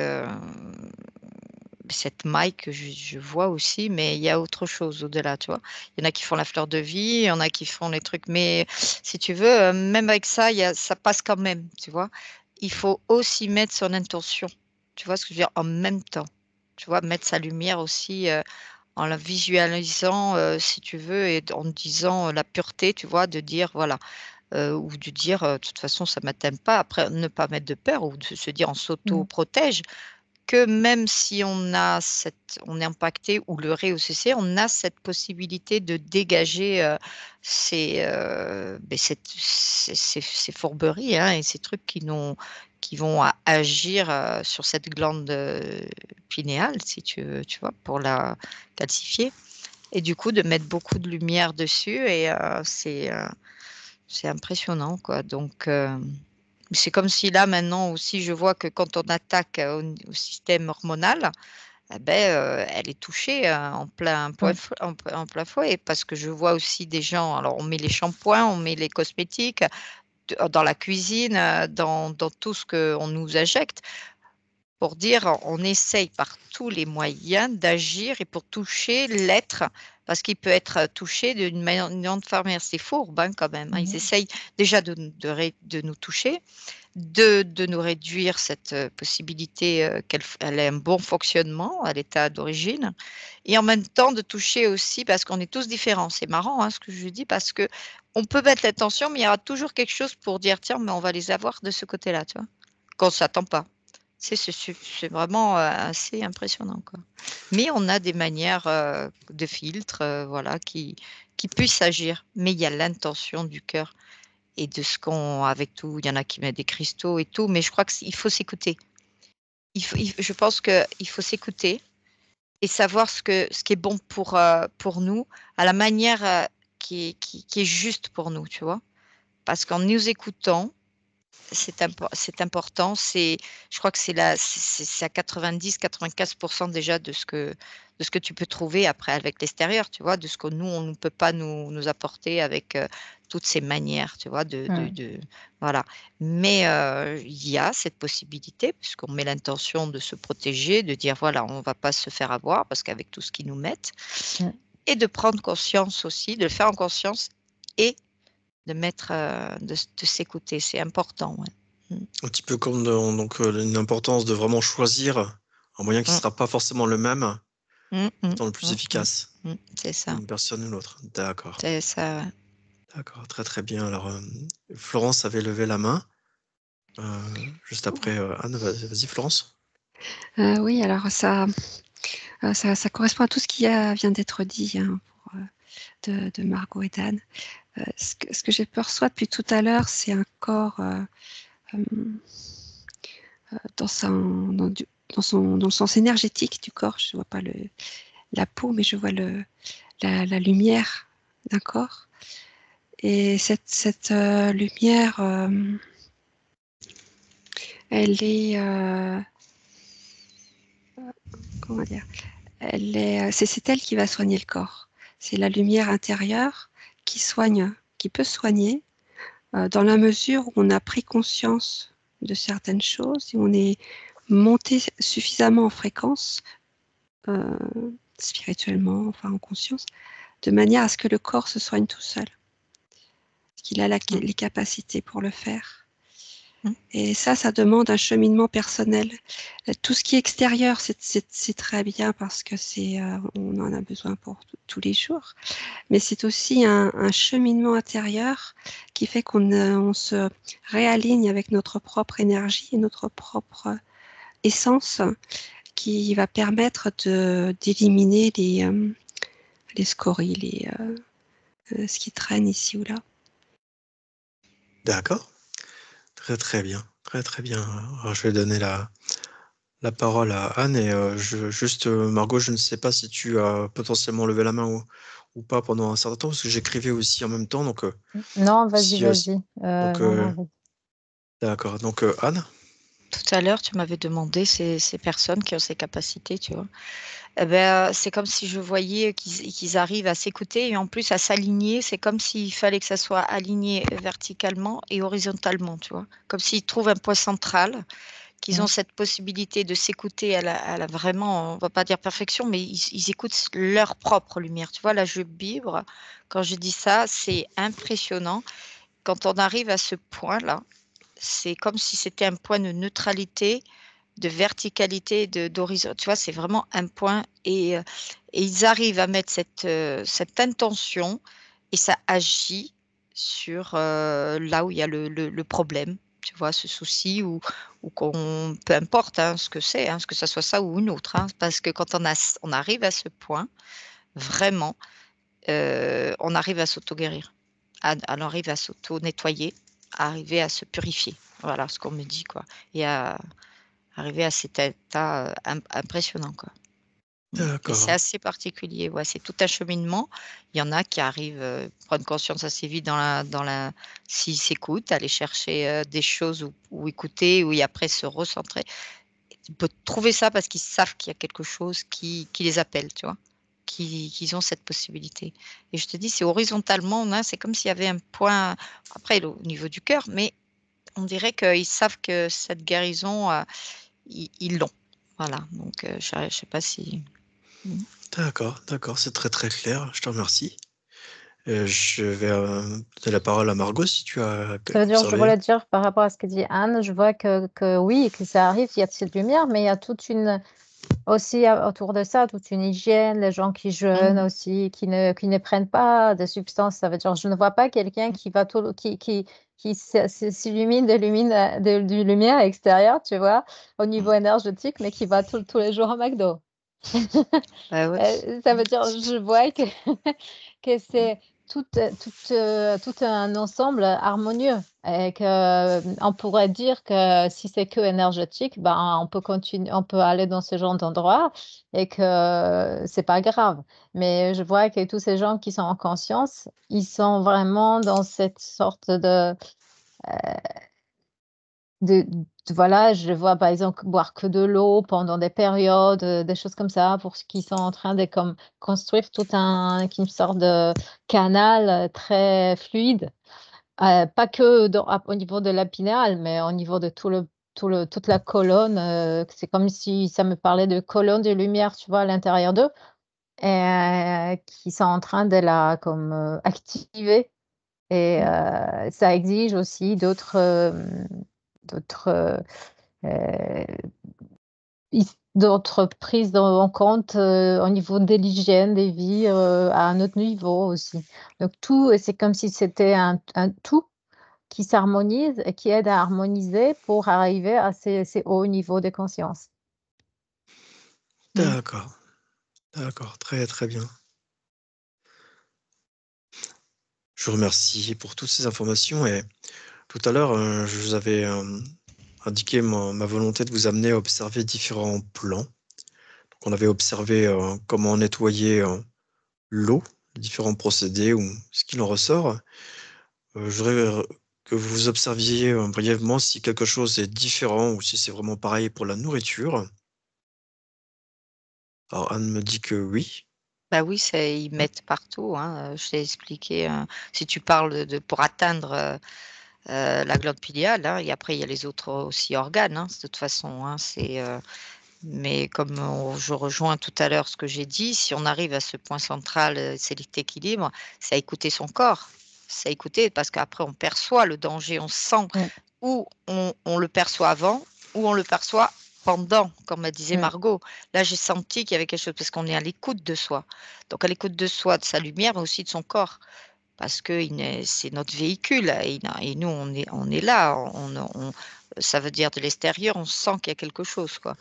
cette maille que je vois aussi, mais il y a autre chose au-delà, tu vois. Il y en a qui font la fleur de vie, il y en a qui font les trucs, mais si tu veux, même avec ça, ça passe quand même, tu vois. Il faut aussi mettre son intention, tu vois ce que je veux dire, en même temps. Tu vois, mettre sa lumière aussi en la visualisant, si tu veux, et en disant la pureté, tu vois, de dire, voilà, ou de dire, de toute façon, ça ne m'atteint pas. Après, ne pas mettre de peur ou de se dire, on Mm. s'auto-protège que même si on est impacté ou leurré ou ceci, on a cette possibilité de dégager ces fourberies, hein, et ces trucs qui vont agir sur cette glande pinéale, si tu vois, pour la calcifier. Et du coup, de mettre beaucoup de lumière dessus, et c'est impressionnant, quoi. Donc, c'est comme si là, maintenant aussi, je vois que quand on attaque au système hormonal, eh ben, elle est touchée en plein fouet, parce que je vois aussi des gens, alors on met les shampoings, on met les cosmétiques dans la cuisine, dans tout ce qu'on nous injecte, pour dire on essaye par tous les moyens d'agir et pour toucher l'être, parce qu'il peut être touché d'une manière de manière. C'est fourbe, hein, quand même, hein. Ils essayent déjà de nous toucher, de nous réduire cette possibilité qu'elle ait un bon fonctionnement à l'état d'origine, et en même temps de toucher aussi, parce qu'on est tous différents. C'est marrant, hein, ce que je dis, parce que on peut mettre l'attention, mais il y aura toujours quelque chose pour dire tiens, mais on va les avoir de ce côté-là, tu vois, qu'on ne s'attend pas. C'est vraiment assez impressionnant, quoi. Mais on a des manières de filtre, voilà, qui puissent agir. Mais il y a l'intention du cœur et de ce qu'on, avec tout, il y en a qui mettent des cristaux et tout, mais je crois qu'il faut s'écouter. Je pense qu'il faut s'écouter et savoir ce qui est bon pour nous, à la manière qui est juste pour nous, tu vois. Parce qu'en nous écoutant, c'est important. Je crois que c'est à 90-95% déjà de ce que tu peux trouver après avec l'extérieur, tu vois, de ce que nous, on ne peut pas nous apporter avec toutes ces manières, tu vois, voilà. Mais il y a cette possibilité, puisqu'on met l'intention de se protéger, de dire, voilà, on ne va pas se faire avoir, parce qu'avec tout ce qu'ils nous mettent, et de prendre conscience aussi, de le faire en conscience, et de s'écouter, c'est important. Ouais. Un petit peu comme une importance de vraiment choisir un moyen qui ne sera pas forcément le même, étant le plus efficace. C'est ça. Une personne ou l'autre. D'accord. C'est ça, ouais. D'accord, très très bien. Alors, Florence avait levé la main. Juste après Anne, vas-y Florence. Oui, alors ça correspond à tout ce qui vient d'être dit, hein, de Margot et d'Anne. Ce que je perçois depuis tout à l'heure, c'est un corps dans le sens énergétique du corps. Je ne vois pas la peau, mais je vois la lumière d'un corps. Et cette lumière, elle est... comment dire, c'est elle qui va soigner le corps. C'est la lumière intérieure qui peut soigner dans la mesure où on a pris conscience de certaines choses, et on est monté suffisamment en fréquence, spirituellement, enfin en conscience, de manière à ce que le corps se soigne tout seul. Parce qu'il a les capacités pour le faire. Et ça demande un cheminement personnel. Tout ce qui est extérieur, c'est très bien parce que on en a besoin pour tous les jours. Mais c'est aussi un cheminement intérieur qui fait qu'on se réaligne avec notre propre énergie et notre propre essence, qui va permettre d'éliminer les scories, ce qui traîne ici ou là. D'accord. Très très bien. Très très bien. Alors, je vais donner la parole à Anne, et Margot, je ne sais pas si tu as potentiellement levé la main ou pas pendant un certain temps, parce que j'écrivais aussi en même temps. Donc, Non, vas-y. donc, Non. d'accord. Donc, Anne. Tout à l'heure, tu m'avais demandé ces personnes qui ont ces capacités, tu vois. Eh ben, c'est comme si je voyais qu'ils arrivent à s'écouter et en plus à s'aligner. C'est comme s'il fallait que ça soit aligné verticalement et horizontalement, tu vois. Comme s'ils trouvent un point central, qu'ils ont cette possibilité de s'écouter à la vraiment, on va pas dire perfection, mais ils écoutent leur propre lumière. Tu vois, là, je vibre. Quand je dis ça, c'est impressionnant. Quand on arrive à ce point-là, c'est comme si c'était un point de neutralité, de verticalité, d'horizon. Tu vois, c'est vraiment un point, et ils arrivent à mettre cette intention, et ça agit sur là où il y a le problème. tu vois, ce souci ou qu'on, peu importe ce que c'est, que ça soit ça ou une autre, parce que quand on arrive à ce point, vraiment, on arrive à s'auto-guérir, on arrive à s'auto-nettoyer, à arriver à se purifier. Voilà ce qu'on me dit, quoi, et à arriver à cet état impressionnant, quoi. Et c'est D'accord. assez particulier, ouais, c'est tout un cheminement. Il y en a qui arrivent, prendre conscience assez vite s'ils s'écoutent, aller chercher, des choses ou écouter ou et après se recentrer. Ils peuvent trouver ça parce qu'ils savent qu'il y a quelque chose qui les appelle, tu vois? Qu'ils ont cette possibilité et je te dis, c'est horizontalement, c'est comme s'il y avait un point après au niveau du cœur, mais on dirait qu'ils savent que cette guérison, ils l'ont. Voilà, donc je sais pas si mmh. D'accord, c'est très, très clair, je te remercie. Je vais, donner la parole à Margot si tu as Ça veut dire, je observé. voulais dire par rapport à ce que dit Anne, je vois que oui, que ça arrive, il y a cette lumière, mais il y a toute une aussi autour de ça, toute une hygiène, les gens qui jeûnent Mmh. aussi, qui ne prennent pas de substances. Ça veut dire, je ne vois pas quelqu'un qui va qui s'illumine de lumière extérieure, tu vois, au niveau énergétique, mais qui va tous les jours au McDo. Bah, ouais. Ça veut dire, je vois que que c'est tout un ensemble harmonieux et que, on pourrait dire que si c'est que énergétique, ben, on peut aller dans ce genre d'endroit et que c'est pas grave. Mais je vois que tous ces gens qui sont en conscience, ils sont vraiment dans cette sorte de voilà, je vois par exemple boire que de l'eau pendant des périodes, des choses comme ça pour ceux qui sont en train de comme construire une sorte de canal, très fluide, pas que au niveau de la pinale, mais au niveau de toute la colonne, c'est comme si ça me parlait de colonne de lumière, tu vois, à l'intérieur d'eux et qui sont en train de la comme, activer et Mmh. ça exige aussi d'autres, heu, d'autres prises en compte, au niveau de l'hygiène des vies, à un autre niveau aussi. Donc tout c'est comme si c'était un tout qui s'harmonise et qui aide à harmoniser pour arriver à ces hauts niveaux de conscience. Mmh. D'accord, d'accord, très, très bien. Je vous remercie pour toutes ces informations et tout à l'heure, je vous avais, indiqué ma volonté de vous amener à observer différents plans. Donc on avait observé, comment nettoyer, l'eau, les différents procédés ou ce qu'il en ressort. Je voudrais, que vous observiez, brièvement si quelque chose est différent ou si c'est vraiment pareil pour la nourriture. Alors Anne me dit que oui. Bah, oui, c'est ils mettent partout, je t'ai expliqué, si tu parles de pour atteindre, la glande pinéale, et après il y a les autres aussi organes, de toute façon, mais comme je rejoins tout à l'heure ce que j'ai dit, si on arrive à ce point central, c'est l'équilibre, c'est à écouter son corps. C'est à écouter parce qu'après on perçoit le danger, on sent Mmh, ou on le perçoit avant ou on le perçoit pendant, comme elle disait mmh, Margot. Là, j'ai senti qu'il y avait quelque chose parce qu'on est à l'écoute de soi. Donc à l'écoute de soi, de sa lumière, mais aussi de son corps parce que c'est notre véhicule et nous on est là, ça veut dire de l'extérieur, on sent qu'il y a quelque chose, quoi.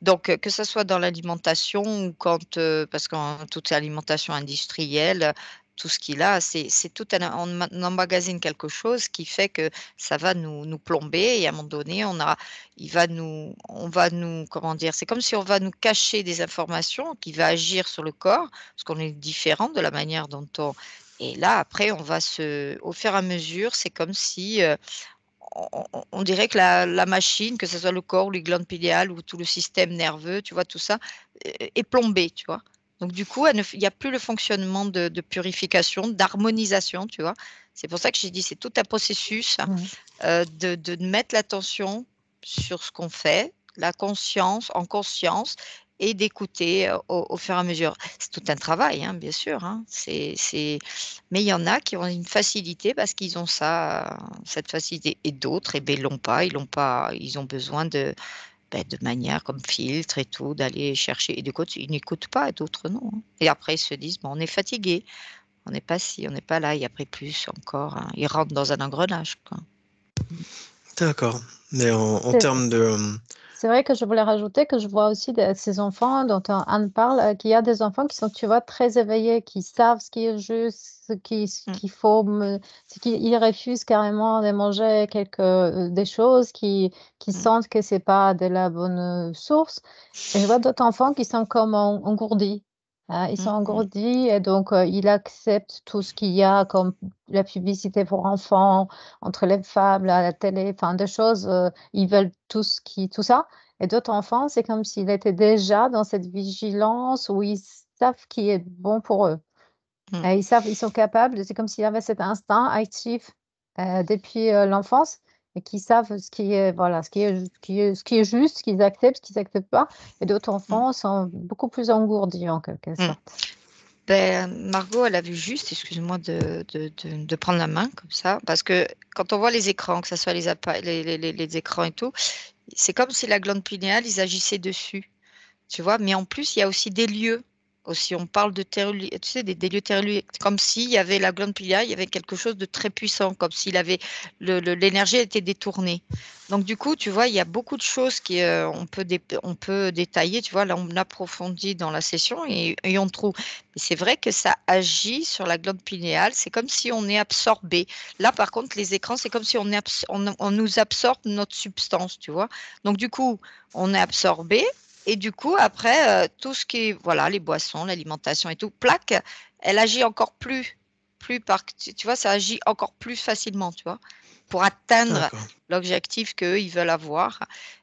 Donc que ça soit dans l'alimentation ou quand, parce qu'en toute alimentation industrielle, tout ce qu'il a, c'est tout on emmagasine quelque chose qui fait que ça va nous plomber et à un moment donné, on va nous comment dire? C'est comme si on va nous cacher des informations qui va agir sur le corps, parce qu'on est différent de la manière dont on et là, après, au fur et à mesure, c'est comme si, on dirait que la machine, que ce soit le corps ou les glandes pinéales ou tout le système nerveux, tu vois, tout ça, est plombé, tu vois? Donc du coup, il y a plus le fonctionnement de purification, d'harmonisation, tu vois? C'est pour ça que j'ai dit, c'est tout un processus, mmh. de mettre l'attention sur ce qu'on fait, la conscience en conscience et d'écouter, au fur et à mesure. C'est tout un travail, bien sûr, mais il y en a qui ont une facilité parce qu'ils ont ça, cette facilité et d'autres, l'ont pas, ils ont besoin de manière comme filtre et tout, d'aller chercher et des côtés ils n'écoutent pas et d'autres non, et après ils se disent: «Bon, on est fatigué, on n'est pas ci, on n'est pas là» et après plus encore, ils rentrent dans un engrenage, quoi. Mmh. D'accord. Mais en C'est termes de... c'est vrai que je voulais rajouter que je vois aussi ces enfants dont Anne parle, qu'il y a des enfants qui sont, tu vois, très éveillés, qui savent ce qui est juste, ce qu'il faut, ce qu'ils refusent carrément de manger des choses qui Mm. sentent que c'est pas de la bonne source. Et je vois d'autres enfants qui sont comme engourdis. Hein, ils sont engourdis et donc ils acceptent tout ce qu'il y a comme la publicité pour enfants, entre les fables, à la télé, enfin des choses, ils veulent tout ça. Et d'autres enfants, c'est comme s'ils étaient déjà dans cette vigilance où ils savent ce qui est bon pour eux. Mm. Et ils savent, ils sont capables, c'est comme s'il y avait cet instinct actif depuis l'enfance et qui savent ce qui est, voilà, ce qui est juste, ce qu'ils acceptent, ce qu'ils n'acceptent pas. Et d'autres enfants sont beaucoup plus engourdis en quelque Mm. sorte. Ben, Margot, elle a vu juste, excuse-moi de prendre la main comme ça, parce que quand on voit les écrans, que ce soit les écrans et tout, c'est comme si la glande pinéale, ils agissaient dessus. Tu vois, mais en plus, il y a aussi des lieux. Aussi, on parle de terre, tu sais, des lieux terreliers, comme s'il y avait la glande pinéale, il y avait quelque chose de très puissant, comme s'il avait l'énergie était détournée. Donc du coup, tu vois, il y a beaucoup de choses on peut détailler. Tu vois, là, on approfondit dans la session et on trouve. Mais c'est vrai que ça agit sur la glande pinéale. C'est comme si on est absorbé. Là, par contre, les écrans, c'est comme si on nous absorbe notre substance, tu vois. Donc du coup, on est absorbé. Et du coup, après, tout ce qui est, voilà, les boissons, l'alimentation et tout, plaque, elle agit encore tu vois, ça agit encore plus facilement, tu vois, pour atteindre D'accord. l'objectif qu'eux, ils veulent avoir.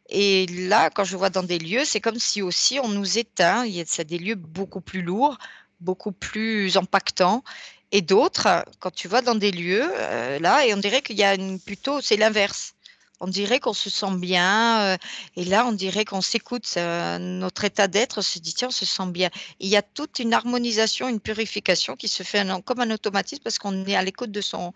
Et là, quand je vois dans des lieux, c'est comme si aussi on nous éteint. C'est des lieux beaucoup plus lourds, beaucoup plus impactants. Et d'autres, quand tu vas dans des lieux, là, et on dirait qu'il y a plutôt, c'est l'inverse. On dirait qu'on se sent bien. Et là, on dirait qu'on s'écoute, notre état d'être se dit, tiens, on se sent bien. Il y a toute une harmonisation, une purification qui se fait comme un automatisme parce qu'on est à l'écoute de son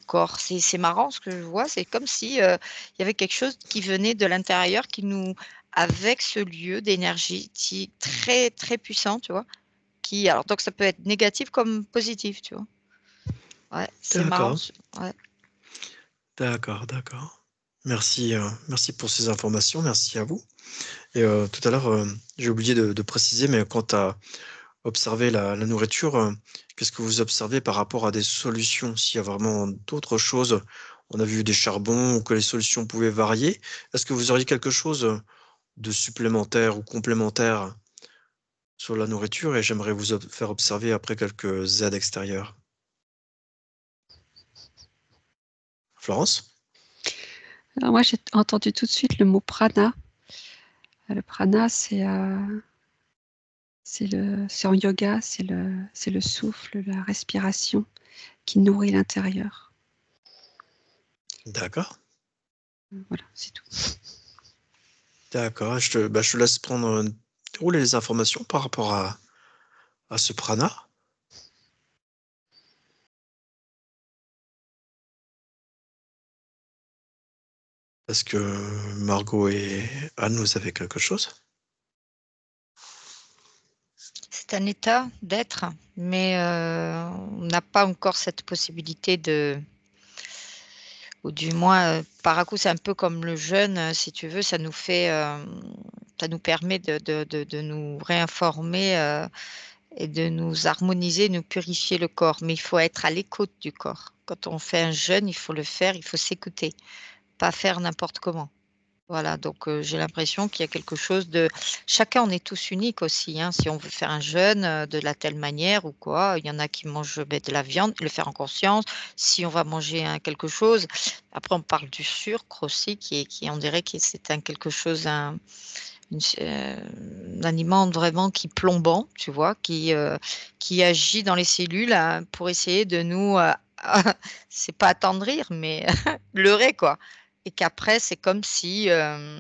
corps. C'est marrant ce que je vois. C'est comme si il y avait quelque chose qui venait de l'intérieur, avec ce lieu d'énergie très, très puissant, tu vois. Alors, donc, ça peut être négatif comme positif, tu vois. Ouais, c'est marrant. D'accord. Ouais. D'accord. Merci, merci pour ces informations. Merci à vous. Et tout à l'heure, j'ai oublié de préciser, mais quant à observer la nourriture, qu'est-ce que vous observez par rapport à des solutions? S'il y a vraiment d'autres choses, on a vu des charbons ou que les solutions pouvaient varier. Est-ce que vous auriez quelque chose de supplémentaire ou complémentaire sur la nourriture? Et j'aimerais vous faire observer après quelques aides extérieures. Florence? Alors moi, j'ai entendu tout de suite le mot prana. Le prana, c'est en yoga, c'est le souffle, la respiration qui nourrit l'intérieur. D'accord. Voilà, c'est tout. D'accord. Je te laisse dérouler les informations par rapport à ce prana. Est-ce que Margot et Anne, vous avez quelque chose? C'est un état d'être, mais on n'a pas encore cette possibilité ou du moins, par à coup, c'est un peu comme le jeûne, si tu veux, ça nous permet de nous réinformer et de nous harmoniser, nous purifier le corps. Mais il faut être à l'écoute du corps. Quand on fait un jeûne, il faut le faire, il faut s'écouter, pas faire n'importe comment. Voilà, donc j'ai l'impression qu'il y a quelque chose de chacun, on est tous uniques aussi, hein. Si on veut faire un jeûne, de la telle manière ou quoi, il y en a qui mangent, de la viande, le faire en conscience. Si on va manger quelque chose, après on parle du sucre aussi qui on dirait que c'est un quelque chose, un aliment vraiment qui plombant, tu vois? Qui agit dans les cellules, pour essayer de nous, c'est pas attendrir, mais leurrer, quoi. Et qu'après, c'est comme si, je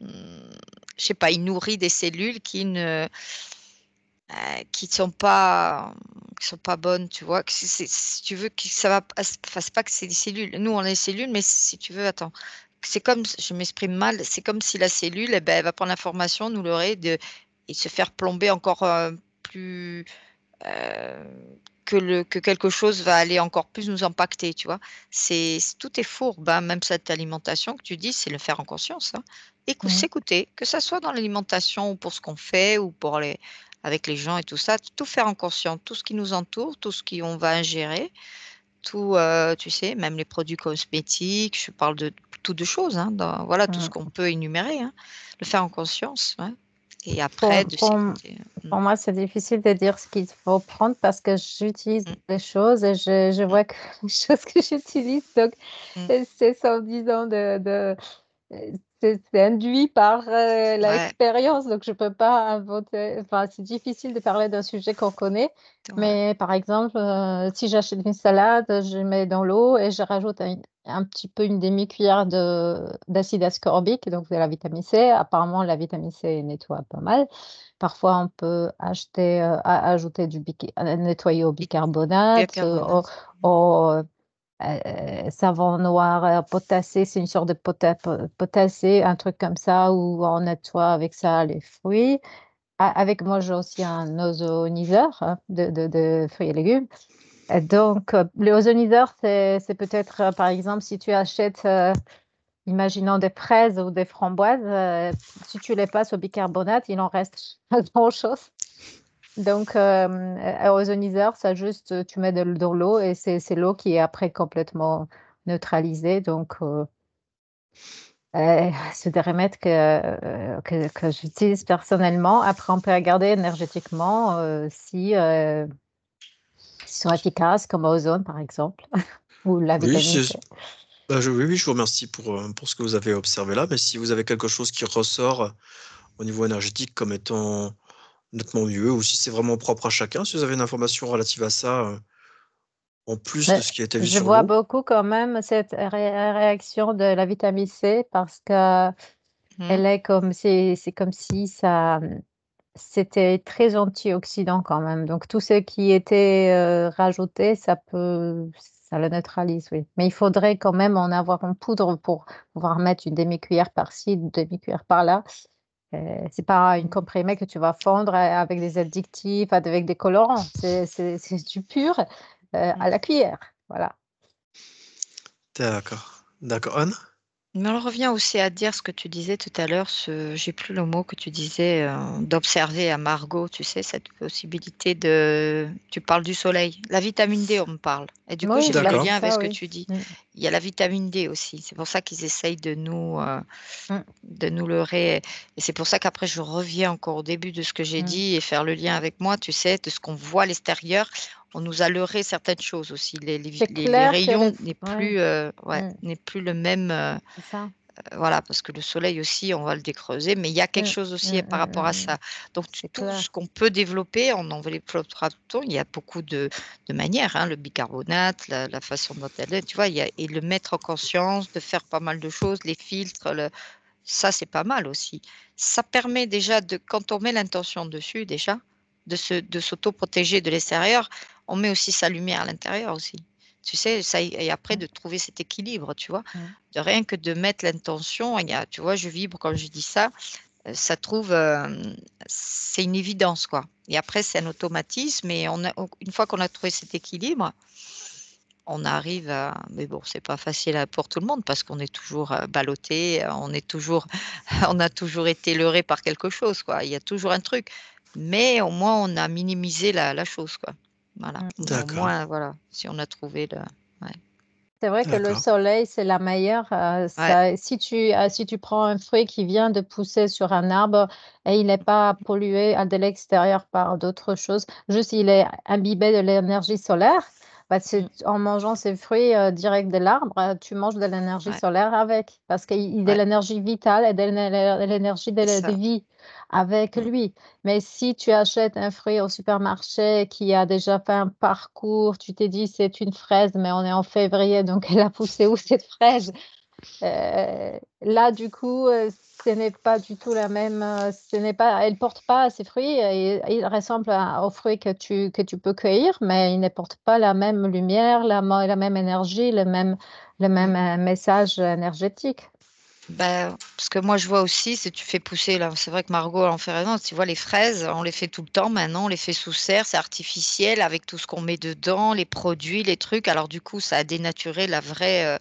sais pas, il nourrit des cellules qui sont pas bonnes, tu vois? Que si tu veux que ça va pas fasse pas que c'est des cellules. Nous, on est cellules, mais si tu veux, attends, c'est comme je m'exprime mal, c'est comme si la cellule, eh ben, elle va prendre l'information, nous leurrer et se faire plomber encore, plus, heu, que quelque chose va aller encore plus nous impacter, tu vois. Tout est fourbe, hein. Même cette alimentation que tu dis, c'est le faire en conscience, hein. S'écouter, que ça soit dans l'alimentation ou pour ce qu'on fait ou avec les gens et tout ça, tout faire en conscience, tout ce qui nous entoure, tout ce qu'on va ingérer, tout, tu sais, même les produits cosmétiques, je parle de tout de choses, hein, voilà, tout ce qu'on peut énumérer, hein. Le faire en conscience, ouais. Et après, de s'écouter. Pour moi, c'est difficile de dire ce qu'il faut prendre parce que j'utilise des choses et je vois que les choses que j'utilise, donc c'est sans disant c'est induit par l'expérience, donc je peux pas inventer. Enfin, c'est difficile de parler d'un sujet qu'on connaît. Mais par exemple, si j'achète une salade, je mets dans l'eau et je rajoute un petit peu une demi-cuillère d'acide ascorbique, donc de la vitamine C. Apparemment, la vitamine C nettoie pas mal. Parfois, on peut ajouter nettoyer au bicarbonate, au savon noir potassé, c'est une sorte de potassé, un truc comme ça, où on nettoie avec ça les fruits. Avec moi, j'ai aussi un ozoniseur, hein, de fruits et légumes. Et donc, le ozoniseur, c'est peut-être, par exemple, si tu achètes, imaginons des fraises ou des framboises, si tu les passes au bicarbonate, il en reste pas grand-chose. Donc, ozoniseur, ça juste, tu mets dans l'eau et c'est l'eau qui est après complètement neutralisée. Donc, c'est des remèdes que j'utilise personnellement. Après, on peut regarder énergétiquement s'ils sont efficaces, comme ozone, par exemple, ou la Oui, vitamine C. oui, je vous remercie pour ce que vous avez observé là. Mais si vous avez quelque chose qui ressort au niveau énergétique comme étant nettement mieux, ou si c'est vraiment propre à chacun, si vous avez une information relative à ça, en plus de ce qui a été vu Je sur vois l'eau. beaucoup quand même cette réaction de la vitamine C parce que elle est c'est comme si c'était très antioxydant quand même. Donc tout ce qui était rajouté, ça le neutralise, oui. Mais il faudrait quand même en avoir en poudre pour pouvoir mettre une demi-cuillère par-ci, une demi-cuillère par-là. C'est pas une comprimée que tu vas fondre avec des additifs, avec des colorants. C'est du pur à la cuillère. Voilà. D'accord. D'accord. Anne? Mais on revient aussi à dire ce que tu disais tout à l'heure, j'ai plus le mot que tu disais, d'observer à Margot, tu sais, cette possibilité tu parles du soleil. La vitamine D, on me parle. Et du coup, Oui, j'ai fait le D'accord. lien avec ce que oui. tu dis. Il y a la vitamine D aussi. C'est pour ça qu'ils essayent de nous leurrer. Et c'est pour ça qu'après, je reviens encore au début de ce que j'ai dit et faire le lien avec moi, tu sais, de ce qu'on voit à l'extérieur. On nous a leurré certaines choses aussi. Les clair que rayons n'est plus le même. C'est ça. Voilà, parce que le soleil aussi, on va le décreuser, mais il y a quelque chose aussi par rapport à ça. Donc, C'est tout clair. ce qu'on peut développer, on en développera tout le temps. Il y a beaucoup de manières, hein, le bicarbonate, la façon dont elle est, tu vois, et le mettre en conscience, de faire pas mal de choses, les filtres, ça, c'est pas mal aussi. Ça permet déjà quand on met l'intention dessus, déjà, de s'auto-protéger de l'extérieur, on met aussi sa lumière à l'intérieur aussi. Tu sais, ça, et après, de trouver cet équilibre, tu vois, de rien que de mettre l'intention, tu vois, je vibre quand je dis ça, ça trouve, c'est une évidence, quoi. Et après, c'est un automatisme, et une fois qu'on a trouvé cet équilibre, on arrive à, mais bon, c'est pas facile pour tout le monde parce qu'on est toujours ballotté, on a toujours été leurré par quelque chose, quoi. Il y a toujours un truc, mais au moins on a minimisé la chose, quoi. Voilà. Au D'accord. moins, voilà, si on a trouvé ouais. C'est vrai que le D'accord. soleil, c'est la meilleure. Si tu prends un fruit qui vient de pousser sur un arbre et il n'est pas pollué de l'extérieur par d'autres choses, juste il est imbibé de l'énergie solaire, en mangeant ces fruits direct de l'arbre, tu manges de l'énergie Ouais. solaire avec, parce qu'il a de l'énergie vitale et de l'énergie de vie avec lui. Mais si tu achètes un fruit au supermarché qui a déjà fait un parcours, tu t'es dit c'est une fraise, mais on est en février, donc elle a poussé où cette fraise? Là, du coup, ce n'est pas du tout la même. Elle porte pas ses fruits. Il ressemble aux fruits que tu peux cueillir, mais il ne porte pas la même lumière, la même énergie, le même message énergétique. Parce que moi, je vois aussi, si tu fais pousser, là, c'est vrai que Margot en fait raison, tu vois, les fraises, on les fait tout le temps maintenant, on les fait sous serre, c'est artificiel, avec tout ce qu'on met dedans, les produits, les trucs. Alors du coup, ça a dénaturé la vraie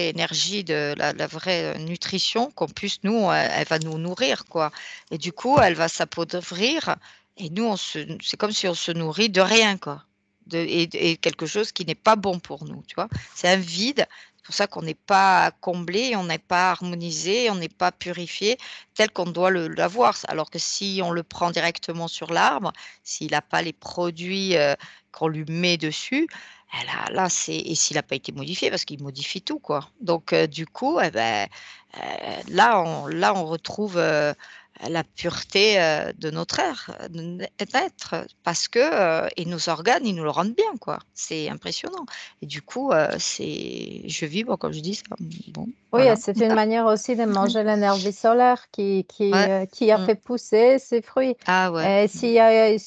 énergie, la vraie nutrition qu'on puisse, nous, elle va nous nourrir, quoi. Et du coup, elle va s'appauvrir, et nous, c'est comme si on se nourrit de rien, quoi. Et quelque chose qui n'est pas bon pour nous, tu vois. C'est un vide. C'est pour ça qu'on n'est pas comblé, on n'est pas harmonisé, on n'est pas purifié tel qu'on doit l'avoir. Alors que si on le prend directement sur l'arbre, s'il n'a pas les produits qu'on lui met dessus, là, et s'il n'a pas été modifié, parce qu'il modifie tout, quoi. Donc, du coup, eh ben, là, on retrouve la pureté de notre être, parce que et nos organes, ils nous le rendent bien, quoi. C'est impressionnant. Et du coup, je vibre, comme je dis, ça. Bon, Oui, voilà. c'est une manière aussi de manger l'énergie solaire Ouais. qui a fait pousser ces fruits. Ah ouais. Et si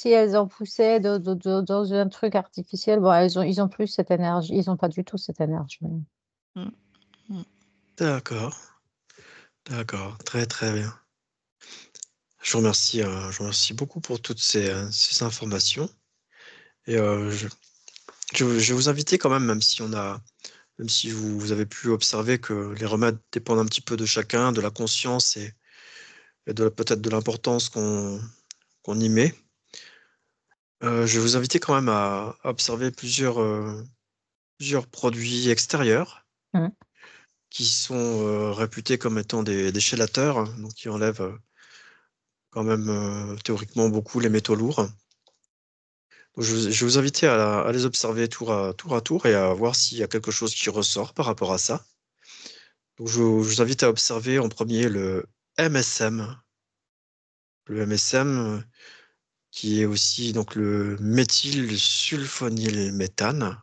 elles ont poussé dans un truc artificiel, bon, ils ont plus cette énergie, ils n'ont pas du tout cette énergie. Mm. Mm. D'accord, d'accord, très très bien. Je vous remercie beaucoup pour toutes ces informations. Et je vais vous inviter quand même, même si vous avez pu observer que les remèdes dépendent un petit peu de chacun, de la conscience et peut-être de l'importance qu'on y met. Je vais vous inviter quand même à observer plusieurs produits extérieurs Mm. qui sont réputés comme étant des chélateurs, donc qui enlèvent quand même théoriquement beaucoup les métaux lourds. Donc, je vais vous inviter à les observer tour à tour et à voir s'il y a quelque chose qui ressort par rapport à ça. Donc, je vous invite à observer en premier le MSM. Le MSM, qui est aussi donc le méthylsulfonylméthane.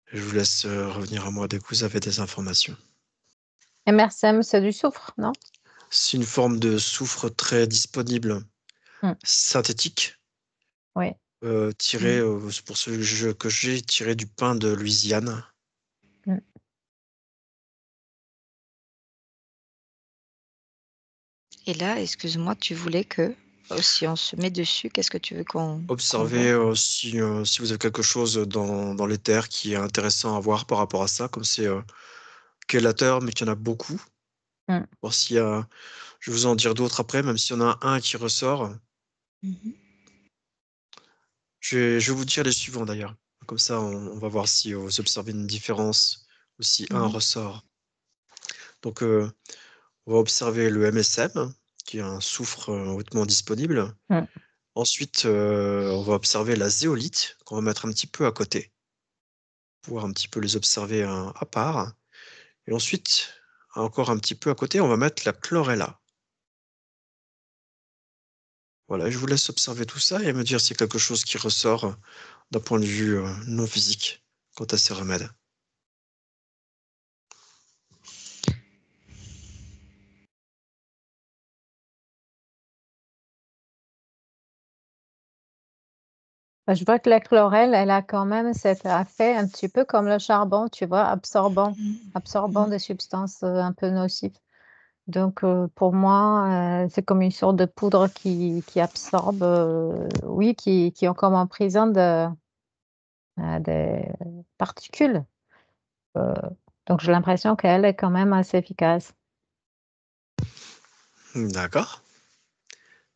Je vous laisse revenir à moi dès que vous avez des informations. MRSM, c'est du soufre, non? C'est une forme de soufre très disponible, Mm. synthétique, Oui. tiré, pour ce que j'ai tiré du pin de Louisiane. Mm. Et là, excuse-moi, tu voulais que si on se met dessus, qu'est-ce que tu veux qu'on voit? Observez si vous avez quelque chose dans l'éther qui est intéressant à voir par rapport à ça, comme c'est quélateur, mais qu'il y en a beaucoup. Mm. Voir s'il y a, je vais vous en dire d'autres après, même s'il y en a un qui ressort. Mhm. Je vais vous dire les suivants d'ailleurs. Comme ça, on va voir si vous observez une différence ou si un Mhm. ressort. Donc, on va observer le MSM, qui est un soufre hautement disponible. Mm. Ensuite, on va observer la zéolite, qu'on va mettre un petit peu à côté, pouvoir un petit peu les observer à part. Et ensuite, encore un petit peu à côté, on va mettre la chlorella. Voilà, je vous laisse observer tout ça et me dire s'il y a quelque chose qui ressort d'un point de vue non physique quant à ces remèdes. Je vois que la chlorelle, elle a quand même cet effet un petit peu comme le charbon, tu vois, absorbant des substances un peu nocives. Donc, pour moi, c'est comme une sorte de poudre qui absorbe, oui, qui ont comme en prison des particules. Euh, donc, j'ai l'impression qu'elle est quand même assez efficace. D'accord.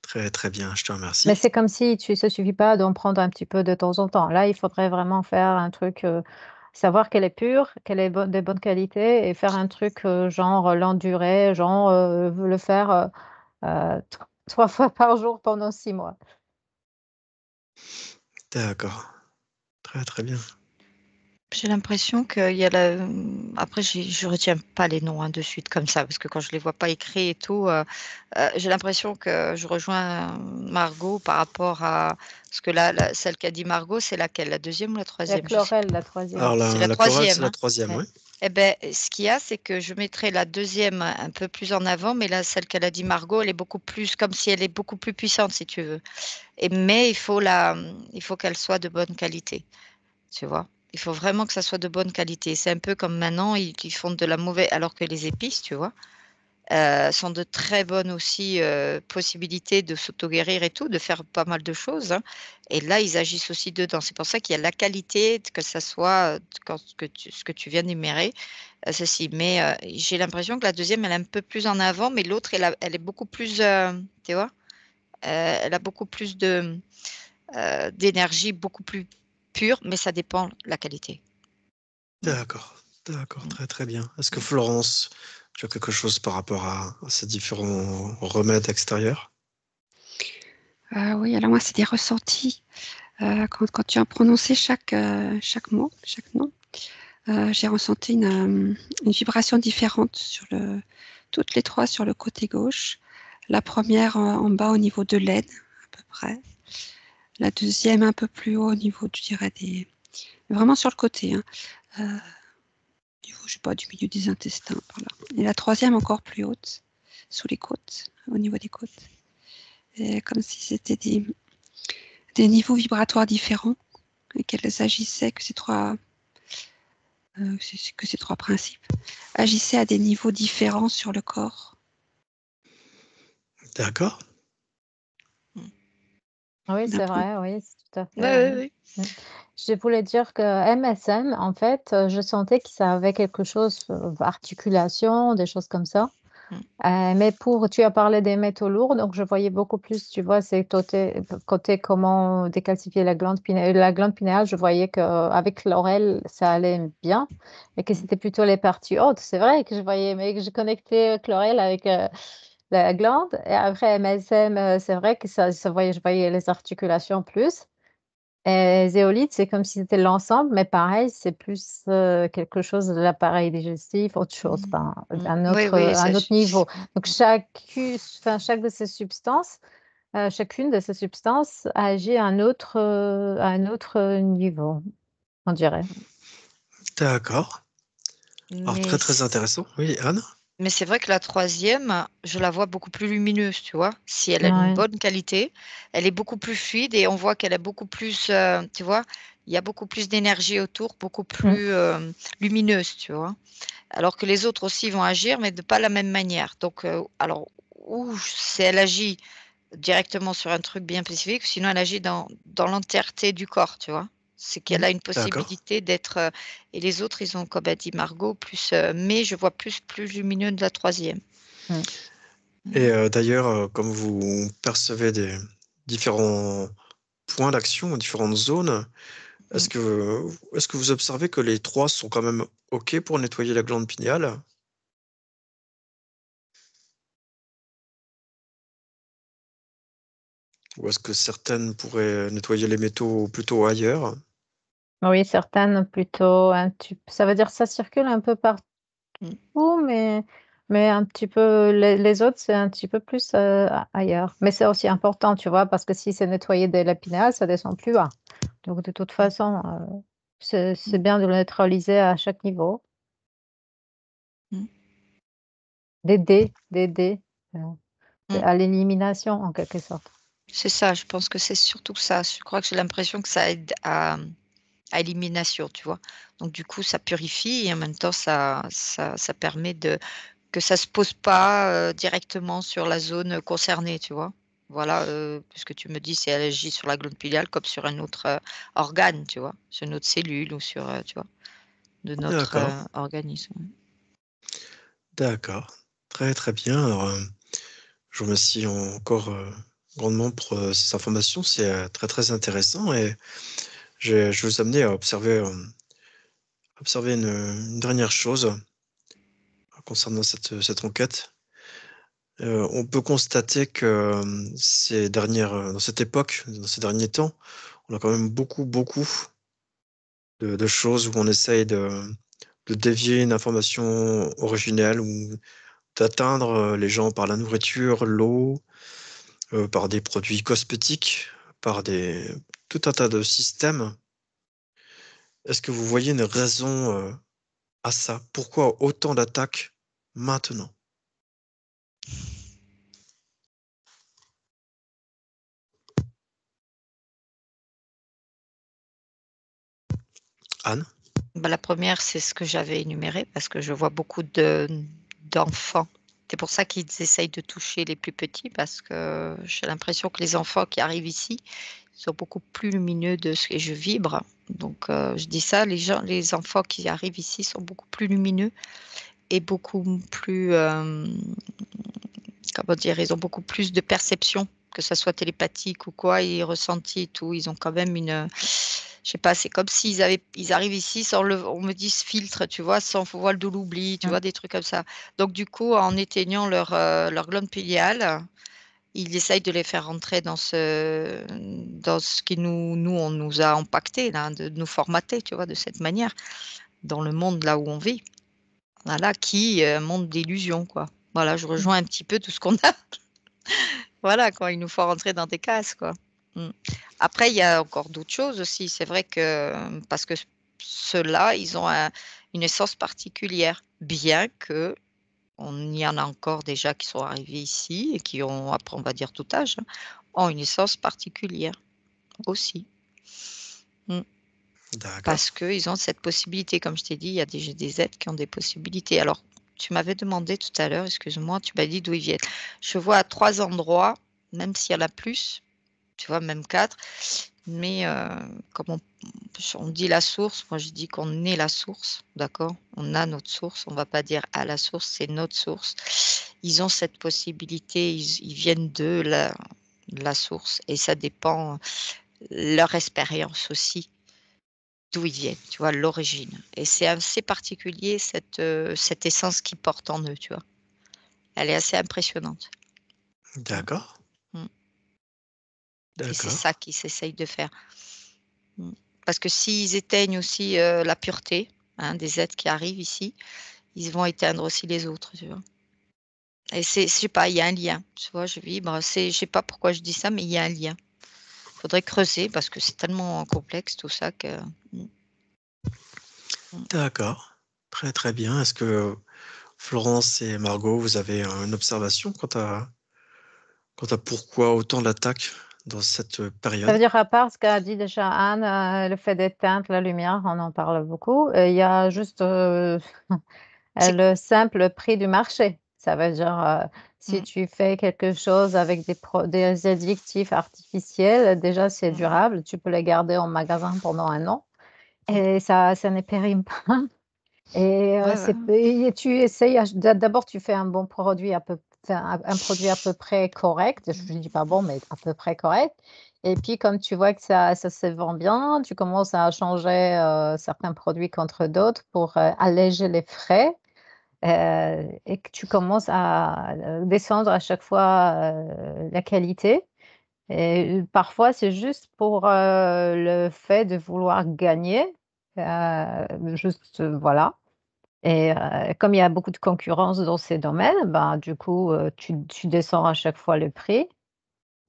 Très, très bien, je te Mais remercie. c'est comme si ça suffit pas d'en prendre un petit peu de temps en temps. Là, il faudrait vraiment faire un truc, savoir qu'elle est pure, qu'elle est de bonne qualité et faire un truc genre l'endurer, genre le faire 3 fois par jour pendant 6 mois. D'accord. Très, très bien. J'ai l'impression qu'il y a après, je retiens pas les noms de suite comme ça, parce que quand je les vois pas écrits et tout, j'ai l'impression que je rejoins Margot par rapport à ce que celle qu'a dit Margot, c'est laquelle? La deuxième ou la La troisième? Je sais chlorelle, plus. la troisième. Alors, C'est la la chlorelle, c'est troisième, la hein? troisième, Ouais. oui. Eh ben, ce qu'il y a, c'est que je mettrai la deuxième un peu plus en avant, mais là, celle qu'elle a dit Margot, elle est beaucoup plus, comme si elle est beaucoup plus puissante, si tu veux. Mais il faut qu'elle soit de bonne qualité, tu vois. Il faut vraiment que ça soit de bonne qualité. C'est un peu comme maintenant, ils font de la mauvaise, alors que les épices, tu vois, sont de très bonnes aussi possibilités de s'auto-guérir et tout, de faire pas mal de choses, hein. Et là, ils agissent aussi dedans. C'est pour ça qu'il y a la qualité, que ça soit ce que tu viens d'énumérer, ceci. Mais j'ai l'impression que la deuxième, elle est un peu plus en avant, mais l'autre, elle est beaucoup plus, tu vois, elle a beaucoup plus d'énergie, beaucoup plus pure, mais ça dépend de la qualité. D'accord, d'accord, Mm. très très bien. Est-ce que Florence, tu as quelque chose par rapport à ces différents remèdes extérieurs? Oui, alors moi, c'est des ressentis. Quand tu as prononcé chaque mot, chaque nom, j'ai ressenti une vibration différente toutes les trois sur le côté gauche. La première en bas au niveau de l'aine, à peu près. La deuxième un peu plus haut au niveau, je dirais, vraiment sur le côté, hein. Au niveau, je sais pas, du milieu des intestins, par là. Et la troisième encore plus haute, sous les côtes, au niveau des côtes. Et comme si c'était des niveaux vibratoires différents et qu'elles agissaient, que ces trois principes agissaient à des niveaux différents sur le corps. D'accord. Oui, D'un c'est point. vrai, oui, c'est tout à fait, Ouais, oui. ouais, Mm. Je voulais dire que MSM, en fait, je sentais que ça avait quelque chose, articulation, des choses comme ça. ouais. Mais tu as parlé des métaux lourds, donc je voyais beaucoup plus, tu vois, c'est côté comment décalcifier la glande pinéale, je voyais qu'avec l'oreille, ça allait bien, et que c'était plutôt les parties hautes. C'est vrai que je voyais, mais que je connectais l'oreille avec la glande, et après MSM, c'est vrai que je voyais les articulations plus. Et zéolite, c'est comme si c'était l'ensemble, mais pareil, c'est plus quelque chose de l'appareil digestif, autre chose, Mm. enfin, Mm. Oui, oui, un autre niveau. Donc, chacune de ces substances agit à un autre niveau, on dirait. D'accord. Alors très Mais, très intéressant. Oui, Anne? mais c'est vrai que la troisième, je la vois beaucoup plus lumineuse, tu vois. Si elle a une Ouais. bonne qualité, elle est beaucoup plus fluide et on voit qu'elle a beaucoup plus, tu vois, il y a beaucoup plus d'énergie autour, beaucoup Mm. plus lumineuse, tu vois. Alors que les autres aussi vont agir, mais de pas la même manière. Donc, alors, ou c'est elle agit directement sur un truc bien spécifique, sinon elle agit dans l'entièreté du corps, tu vois. C'est qu'elle a une D'accord. possibilité d'être. Et les autres, ils ont, comme a dit Margot, plus. Mais je vois plus lumineux de la troisième. Mm. Et d'ailleurs, comme vous percevez des différents points d'action, différentes zones, Mm. est-ce que vous observez que les trois sont quand même OK pour nettoyer la glande pinéale? Ou est-ce que certaines pourraient nettoyer les métaux plutôt ailleurs? Oui, certaines plutôt ça veut dire ça circule un peu partout, Mm. mais, un petit peu, les autres, c'est un petit peu plus ailleurs. Mais c'est aussi important, tu vois, parce que si c'est nettoyé dès la pinéale, ça descend plus bas. Donc, de toute Mm. façon, c'est Mm. bien de le neutraliser à chaque niveau, Mm. d'aider Mm. à l'élimination en quelque sorte. C'est ça, je pense que c'est surtout ça. Je crois que j'ai l'impression que ça aide à élimination, tu vois. Donc, du coup, ça purifie et en même temps, ça permet que ça se pose pas, directement sur la zone concernée, tu vois? Voilà, puisque tu me dis si elle agit sur la glande pilale comme sur un autre, organe, tu vois? Sur une autre cellule ou sur, tu vois? De notre, D'accord, organisme. d'accord. Très, très bien. Alors, je vous remercie encore, grandement pour, ces informations. C'est, très, très intéressant et je vais vous amener à observer une dernière chose concernant cette enquête. On peut constater que, dans cette époque, dans ces derniers temps, on a quand même beaucoup, beaucoup de choses où on essaye de dévier une information originelle ou d'atteindre, les gens par la nourriture, l'eau, par des produits cosmétiques, par tout un tas de systèmes. Est-ce que vous voyez une raison, à ça? Pourquoi autant d'attaques maintenant? Anne? Bah, la première, c'est ce que j'avais énuméré parce que je vois beaucoup d'enfants. C'est pour ça qu'ils essayent de toucher les plus petits parce que j'ai l'impression que les enfants qui arrivent ici sont beaucoup plus lumineux et je vibre. Donc, je dis ça, les enfants qui arrivent ici sont beaucoup plus lumineux et beaucoup plus, comment dire, ils ont beaucoup plus de perception, que ça soit télépathique ou quoi, et ressenti et tout. Ils ont quand même je sais pas, c'est comme ils arrivent ici sans on me dit ce filtre, tu vois, sans voile de l'oubli, tu vois, des trucs comme ça. Donc, du coup, en éteignant leur glande pinéale, ils essayent de les faire rentrer dans ce qui on nous a impacté, là, de nous formater, tu vois, de cette manière, dans le monde là où on vit. Voilà, qui est un monde d'illusions, quoi. Voilà, je rejoins un petit peu tout ce qu'on a. Voilà, quoi, il nous faut rentrer dans des cases, quoi. Après, il y a encore d'autres choses aussi. C'est vrai que, parce que ceux-là, ils ont une essence particulière, bien que on y en a encore déjà qui sont arrivés ici et qui ont, après, on va dire tout âge, hein, ont une essence particulière aussi. D'accord. Parce qu'ils ont cette possibilité. Comme je t'ai dit, il y a des êtres qui ont des possibilités. Alors, tu m'avais demandé tout à l'heure, excuse-moi, tu m'as dit d'où ils viennent. Je vois à 3 endroits, même s'il y en a plus, tu vois, même 4, mais comme on dit la source, moi je dis qu'on est la source, d'accord? On a notre source, on ne va pas dire à la source, c'est notre source. Ils ont cette possibilité, ils viennent de la source et ça dépend leur expérience aussi, d'où ils viennent, tu vois, l'origine. Et c'est assez particulier cette essence qu'ils portent en eux, tu vois. Elle est assez impressionnante. D'accord. Et c'est D'accord. ça qu'ils s'essayent de faire. Parce que s'ils éteignent aussi la pureté, hein, des êtres qui arrivent ici, ils vont éteindre aussi les autres, tu vois. Et je sais pas, il y a un lien, tu vois, je vibre. Je sais pas pourquoi je dis ça, mais il y a un lien. Il faudrait creuser parce que c'est tellement complexe tout ça que. D'accord. Très, très bien. Est-ce que Florence et Margot, vous avez une observation quant à pourquoi autant d'attaques dans cette Ça veut période? dire, à part ce qu'a dit déjà Anne, le fait d'éteindre la lumière, on en parle beaucoup. Il y a juste C'est- le simple prix du marché. Ça veut dire, si Mm, tu fais quelque chose avec des additifs artificiels, déjà c'est mm, durable, tu peux les garder en magasin pendant 1 an mm. et ça ne périme pas. Et Ouais, ouais. et tu essayes d'abord tu fais un bon produit enfin un produit à peu près correct, je ne dis pas bon, mais à peu près correct et puis comme tu vois que ça se vend bien, tu commences à changer, certains produits contre d'autres pour, alléger les frais, et que tu commences à, descendre à chaque fois, la qualité et parfois c'est juste pour, le fait de vouloir gagner, juste, voilà. Et comme il y a beaucoup de concurrence dans ces domaines, ben, du coup, tu descends à chaque fois le prix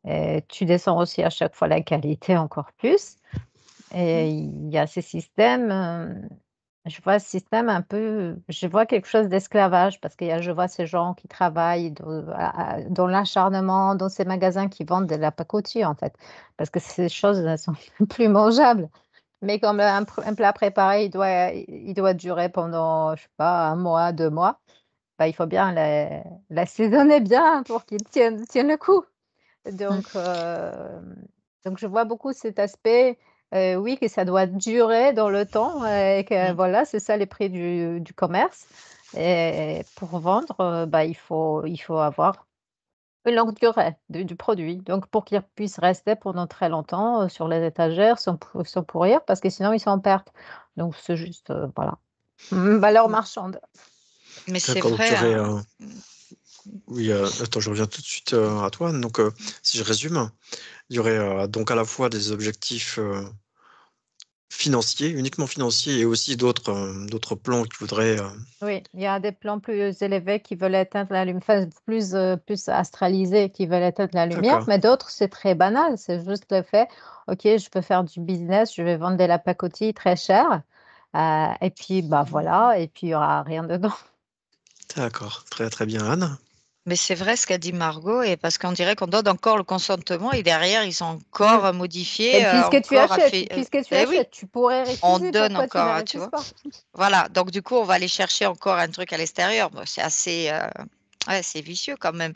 et tu descends aussi à chaque fois la qualité encore plus et Mm. il y a ces systèmes, je vois ce système un peu je vois quelque chose d'esclavage parce je vois ces gens qui travaillent dans l'acharnement, dans ces magasins qui vendent de la pacotille, en fait, parce que ces choses, elles sont plus mangeables. Mais comme un plat préparé, il doit durer pendant, je sais pas, 1 mois, 2 mois, bah, il faut bien l'assaisonner bien pour qu'il tienne le coup. Mm. Donc je vois beaucoup cet aspect, oui, que ça doit durer dans le temps et que Mm. voilà, c'est ça les prix du commerce et pour vendre, bah, il faut avoir une longue durée du produit, donc pour qu'il puisse rester pendant très longtemps, sur les étagères sans pourrir parce que sinon ils sont en perte. Donc c'est juste, voilà, valeur marchande. Mais c'est D'accord, donc vrai, tu aurais, hein. oui, attends, je reviens tout de suite à toi. Donc, si je résume, il y aurait donc à la fois des objectifs financiers, uniquement financiers, et aussi d'autres plans qui voudraient. Oui, il y a des plans plus élevés qui veulent éteindre la lumière, enfin plus astralisés qui veulent éteindre la lumière, D'accord. mais d'autres c'est très banal, c'est juste le fait: «OK, je peux faire du business, je vais vendre de la pacotille très cher, et puis, bah, voilà et puis il y aura rien dedans». D'accord. Très, très bien, Anne. Mais c'est vrai ce qu'a dit Margot, et parce qu'on dirait qu'on donne encore le consentement et derrière ils sont encore modifiés, Et puisque tu encore achètes, eh oui, tu pourrais on refuser. donne Pourquoi tu ne encore, tu refuses vois. pas? Voilà, donc du coup, on va aller chercher encore un truc à l'extérieur. Bon, c'est assez, ouais, c'est vicieux quand même.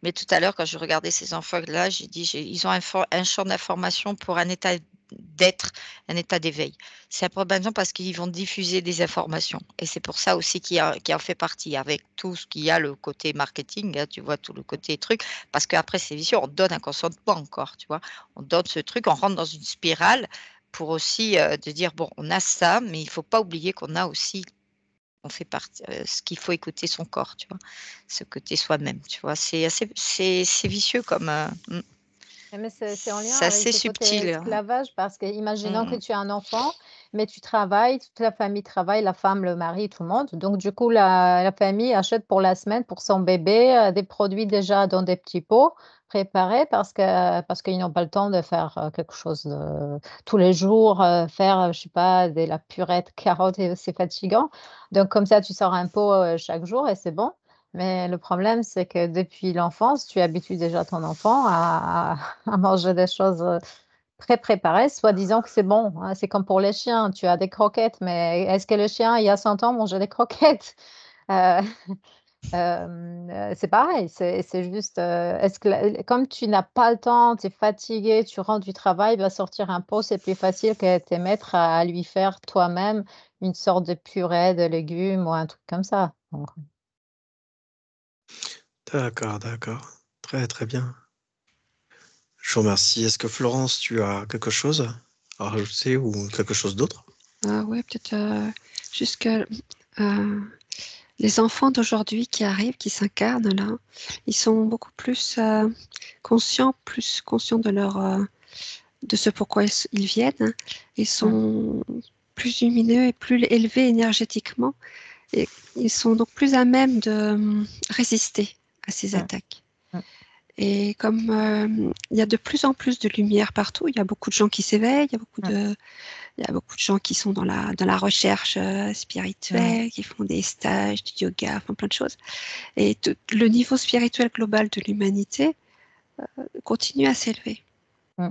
Mais tout à l'heure, quand je regardais ces enfants-là, j'ai dit, ils ont un champ d'information pour un état d'être, un état d'éveil. C'est probablement parce qu'ils vont diffuser des informations. Et c'est pour ça aussi qui en fait partie, avec tout ce qu'il y a, le côté marketing, hein, tu vois, tout le côté truc. Parce qu'après, c'est vicieux, on donne un consentement encore, tu vois. On donne ce truc, on rentre dans une spirale pour aussi de dire, bon, on a ça, mais il ne faut pas oublier qu'on a aussi, on fait partie, ce qu'il faut écouter son corps, tu vois, ce côté soi-même, tu vois. C'est vicieux comme, Mais c'est en lien c'est avec assez le côté subtil. esclavage parce que imaginons que Mm, tu as un enfant, mais tu travailles, toute la famille travaille, la femme, le mari, tout le monde. Donc, du coup, la famille achète pour la semaine, pour son bébé, des produits déjà dans des petits pots préparés parce qu'ils n'ont pas le temps de faire quelque chose tous les jours, faire, je sais pas, la purée de carottes, c'est fatigant. Donc, comme ça, tu sors un pot chaque jour et c'est bon. Mais le problème, c'est que depuis l'enfance, tu habitues déjà ton enfant à manger des choses, pré-préparées, soi-disant que c'est bon, hein. C'est comme pour les chiens, tu as des croquettes, mais est-ce que le chien, il y a 100 ans, mangeait des croquettes? Heu, c'est pareil, c'est juste, est-ce que comme tu n'as pas le temps, tu es fatigué, tu rentres du travail, bah, sortir un pot, c'est plus facile que te mettre à lui faire toi-même une sorte de purée de légumes ou un truc comme ça. Donc D'accord, d'accord. Très, très bien. Je vous remercie. Est-ce que Florence, tu as quelque chose à rajouter ou quelque chose d'autre? Ouais, peut-être juste que les enfants d'aujourd'hui qui arrivent, qui s'incarnent là, ils sont beaucoup plus conscients de de ce pourquoi ils viennent. Ils sont plus lumineux et plus élevés énergétiquement. Et ils sont donc plus à même de résister à ces mmh, attaques. mmh, Et comme il y a de plus en plus de lumière partout, il y a beaucoup de gens qui s'éveillent, mmh, il y a beaucoup de gens qui sont dans la recherche mmh. spirituelle, qui font des stages, du yoga, enfin plein de choses. Et le niveau spirituel global de l'humanité continue à s'élever. Mmh.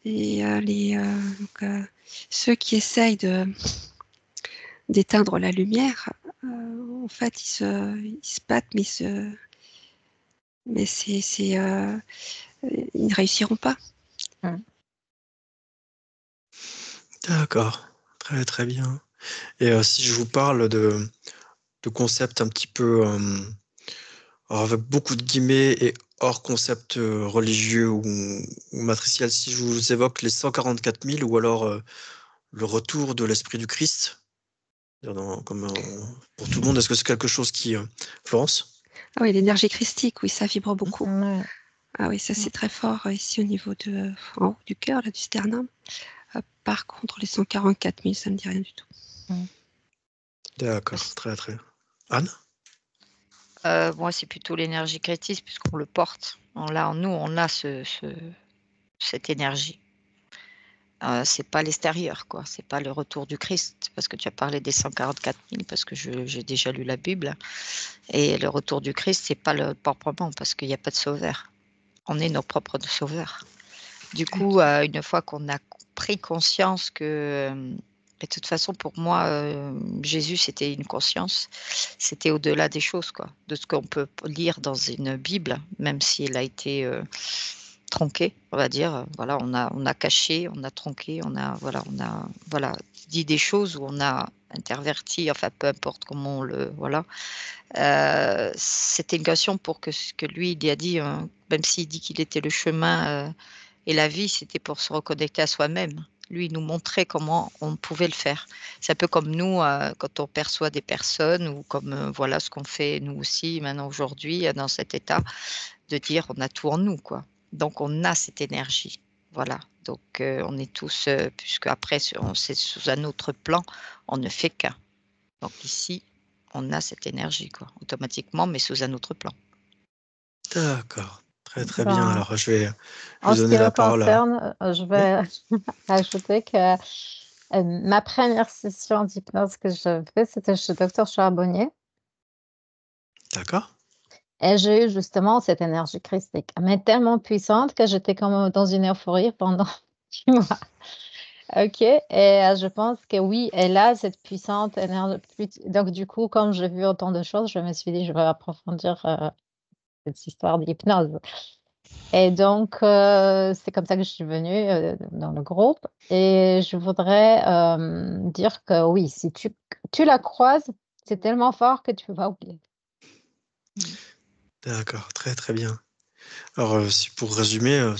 Et ceux qui essayent d'éteindre la lumière, en fait, ils se battent, mais ils ne réussiront pas. Mmh. D'accord. Très, très bien. Et si je vous parle de concepts un petit peu, alors avec beaucoup de guillemets et hors concept religieux ou matriciel, si je vous évoque les 144 000 ou alors le retour de l'Esprit du Christ, pour tout le monde, est-ce que c'est quelque chose qui... Florence? Ah oui, l'énergie christique, oui, ça vibre beaucoup. Ouais. Ah oui, ça c'est très fort ici au niveau en haut du cœur, là, du sternum. Par contre, les 144 000, ça ne me dit rien du tout. Mmh. D'accord, très très. Anne? moi, c'est plutôt l'énergie créatrice puisqu'on le porte. En nous, on a cette énergie. C'est pas l'extérieur, quoi. C'est pas le retour du Christ, parce que tu as parlé des 144 000, parce que j'ai déjà lu la Bible. Et le retour du Christ, c'est pas le proprement, parce qu'il n'y a pas de sauveur. On est nos propres sauveurs. Du coup, une fois qu'on a pris conscience que, et de toute façon, pour moi, Jésus, c'était une conscience. C'était au-delà des choses, quoi, de ce qu'on peut lire dans une Bible, même si elle a été tronquée, on va dire. Voilà, on a caché, on a tronqué, on a voilà dit des choses où on a interverti, enfin peu importe comment on le voilà. C'était une question pour que ce que lui il a dit, même s'il dit qu'il était le chemin et la vie, c'était pour se reconnecter à soi-même. Lui, il nous montrait comment on pouvait le faire. C'est un peu comme nous, quand on perçoit des personnes ou comme voilà ce qu'on fait nous aussi maintenant aujourd'hui dans cet état de dire on a tout en nous, quoi. Donc on a cette énergie. Voilà. Donc on est tous, puisque après c'est sous un autre plan, on ne fait qu'un. Donc ici, on a cette énergie, quoi, automatiquement, mais sous un autre plan. D'accord, très très bien. Ben, Alors je vais en vous ce qui donner me la parole à... concerne, je Oui, vais ajouter que ma première session d'hypnose que je fais, c'était chez docteur Charbonnier. d'accord. Et j'ai eu justement cette énergie christique, mais tellement puissante que j'étais comme dans une euphorie pendant 6 mois. OK, et je pense que oui, elle a cette puissante énergie. Donc du coup, comme j'ai vu autant de choses, je me suis dit: «Je vais approfondir, cette histoire d'hypnose». Et donc c'est comme ça que je suis venue, dans le groupe, et je voudrais, dire que oui, si tu la croises, c'est tellement fort que tu vas oublier. D'accord, très, très bien. Alors, si pour résumer,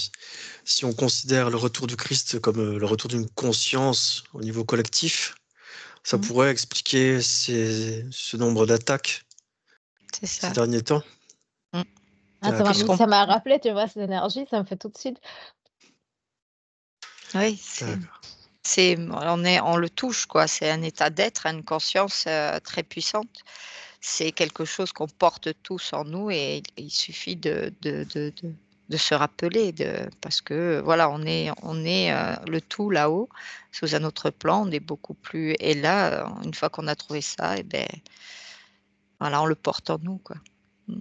si on considère le retour du Christ comme, le retour d'une conscience au niveau collectif, ça Mmh. pourrait expliquer ce nombre d'attaques C'est ces ça. derniers temps? Mmh. Ah, ça m'a D'accord, Puisqu'on ça m'a rappelé, tu vois, cette énergie, ça me fait tout de suite. oui, d'accord, on le touche quoi, c'est un état d'être, une conscience, très puissante. C'est quelque chose qu'on porte tous en nous et il suffit de se rappeler parce que voilà, on est, le tout là-haut, sous un autre plan, on est beaucoup plus et là, une fois qu'on a trouvé ça et beh, voilà, on le porte en nous quoi. Mmh.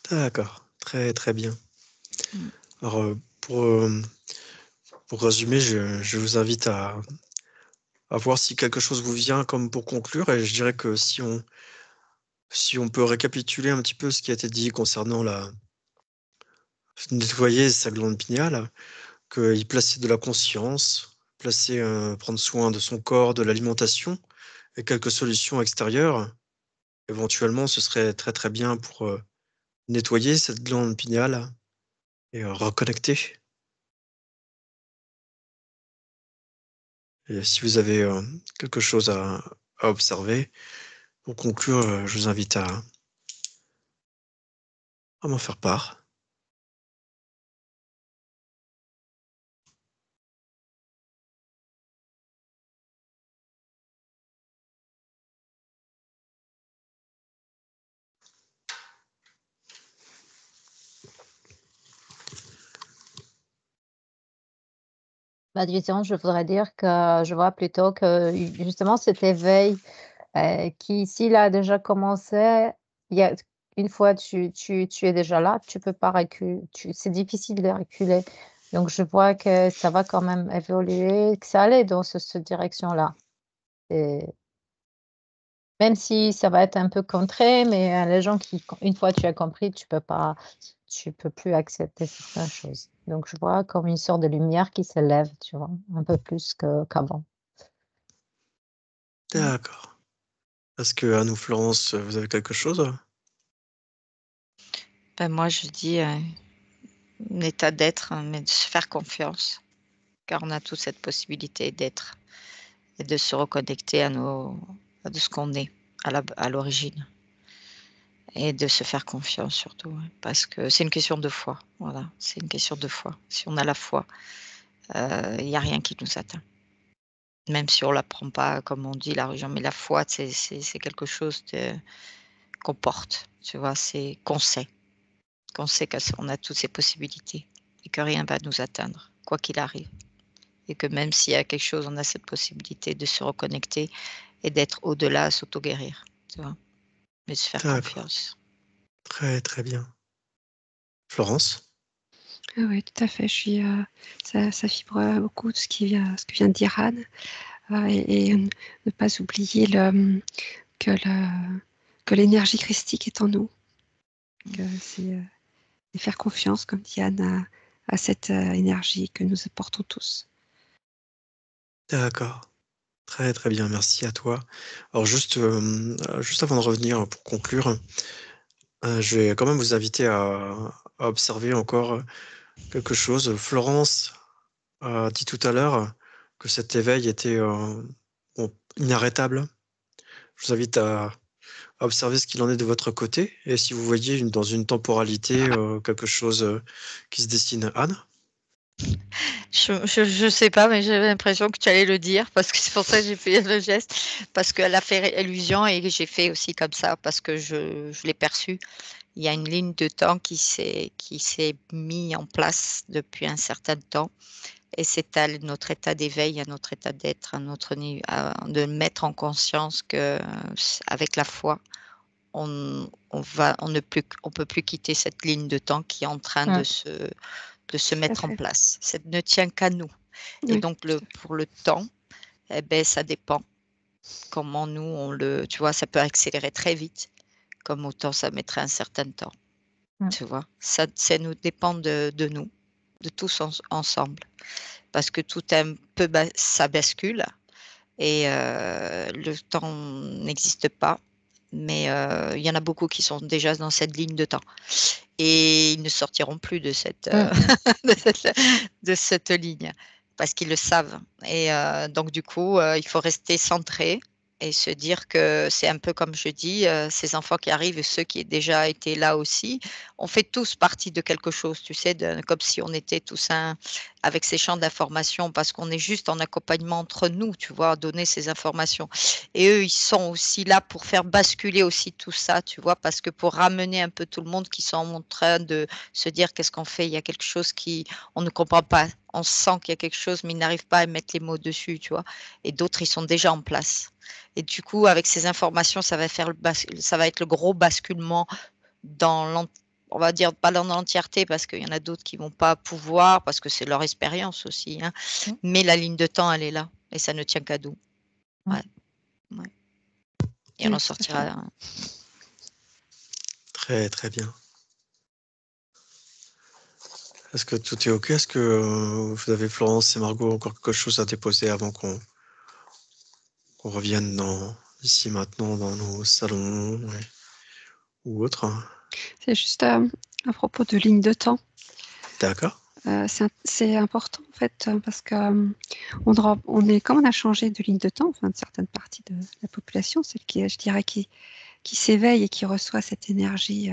d'accord, très, très bien. Mmh. Alors, pour résumer, je vous invite à voir si quelque chose vous vient comme pour conclure et je dirais que si on peut récapituler un petit peu ce qui a été dit concernant nettoyer sa glande pinéale, y placer de la conscience, prendre soin de son corps, de l'alimentation et quelques solutions extérieures. Éventuellement, ce serait très, très bien pour, nettoyer cette glande pinéale et reconnecter. Et si vous avez, quelque chose à observer, pour conclure, je vous invite à m'en faire part. Bah, disons, je voudrais dire que je vois plutôt que justement cet éveil, qui s'il a déjà commencé, il y a une fois tu es déjà là, tu peux pas c'est difficile de reculer. Donc je vois que ça va quand même évoluer, que ça allait dans cette direction-là. Et même si ça va être un peu contré, mais les gens qui une fois tu as compris, tu peux plus accepter certaines choses. Donc je vois comme une sorte de lumière qui s'élève, tu vois? Un peu plus qu'avant. Mmh. D'accord. Est-ce que Anne ou Florence, vous avez quelque chose? Ben, moi je dis, un état d'être, mais de se faire confiance, car on a tous cette possibilité d'être et de se reconnecter à de ce qu'on est à l'origine et de se faire confiance surtout, ouais, parce que c'est une question de foi, voilà, c'est une question de foi. Si on a la foi, il y a rien qui nous atteint. Même si on l'apprend pas, comme on dit la religion, mais la foi, c'est quelque chose qu'on porte, tu vois? C'est qu'on sait qu'on a toutes ces possibilités et que rien va nous atteindre, quoi qu'il arrive et que même s'il y a quelque chose, on a cette possibilité de se reconnecter et d'être au-delà, s'auto-guérir, tu vois? Mais se faire D'accord, confiance. très, très bien. Florence? Ah ouais, tout à fait, ça vibre, beaucoup de ce que vient de dire Anne, et ne pas oublier que le que l'énergie christique est en nous, que c'est, et faire confiance, comme dit Anne, à cette, énergie que nous portons tous. D'accord. Très, très bien, merci à toi. Alors juste avant de revenir pour conclure, je vais quand même vous inviter à observer encore, quelque chose. Florence a dit tout à l'heure que cet éveil était, bon, inarrêtable. Je vous invite à observer ce qu'il en est de votre côté et si vous voyez dans une temporalité, quelque chose, qui se dessine. Anne? Je sais pas, mais j'avais l'impression que tu allais le dire parce que c'est pour ça que j'ai fait le geste, parce qu'elle a fait allusion et j'ai fait aussi comme ça parce que je l'ai perçu. Il y a une ligne de temps qui s'est mis en place depuis un certain temps et c'est à notre état d'éveil, à notre état d'être, à notre de mettre en conscience que avec la foi, on ne peut plus quitter cette ligne de temps qui est en train de se mettre en fait. place. Ça ne tient qu'à nous. Et Oui, donc, tout à fait. pour le temps, ça dépend comment nous, tu vois, ça peut accélérer très vite, comme autant ça mettrait un certain temps. Tu vois, ça nous dépend de nous, de tous ensemble. Parce que tout un peu, ça bascule et le temps n'existe pas. Mais il y en a beaucoup qui sont déjà dans cette ligne de temps. Et ils ne sortiront plus de cette, de cette ligne parce qu'ils le savent. Et donc, du coup, il faut rester centré et se dire que c'est un peu comme je dis, ces enfants qui arrivent et ceux qui ont déjà été là aussi, on fait tous partie de quelque chose, tu sais, comme si on était tous avec ces champs d'information parce qu'on est juste en accompagnement entre nous, tu vois, donner ces informations. Et eux, ils sont aussi là pour faire basculer aussi tout ça, tu vois, parce que pour ramener un peu tout le monde qui sont en train de se dire qu'est-ce qu'on fait, il y a quelque chose on ne comprend pas, on sent qu'il y a quelque chose, mais ils n'arrivent pas à mettre les mots dessus, tu vois. Et d'autres, ils sont déjà en place. Et du coup, avec ces informations, ça va être le gros basculement on va dire pas dans l'entièreté parce qu'il y en a d'autres qui vont pas pouvoir parce que c'est leur expérience aussi, hein. Mais la ligne de temps, elle est là et ça ne tient qu'à nous. Ouais. Et on en sortira. Très, très bien. Est-ce que tout est OK? Est-ce que vous avez, Florence et Margot, encore quelque chose à déposer avant qu'on revienne ici maintenant dans nos salons ou autre? C'est juste à propos de ligne de temps. D'accord. C'est important en fait parce que comme on a changé de ligne de temps, enfin de certaines parties de la population, celle qui, je dirais, qui s'éveille et qui reçoit cette énergie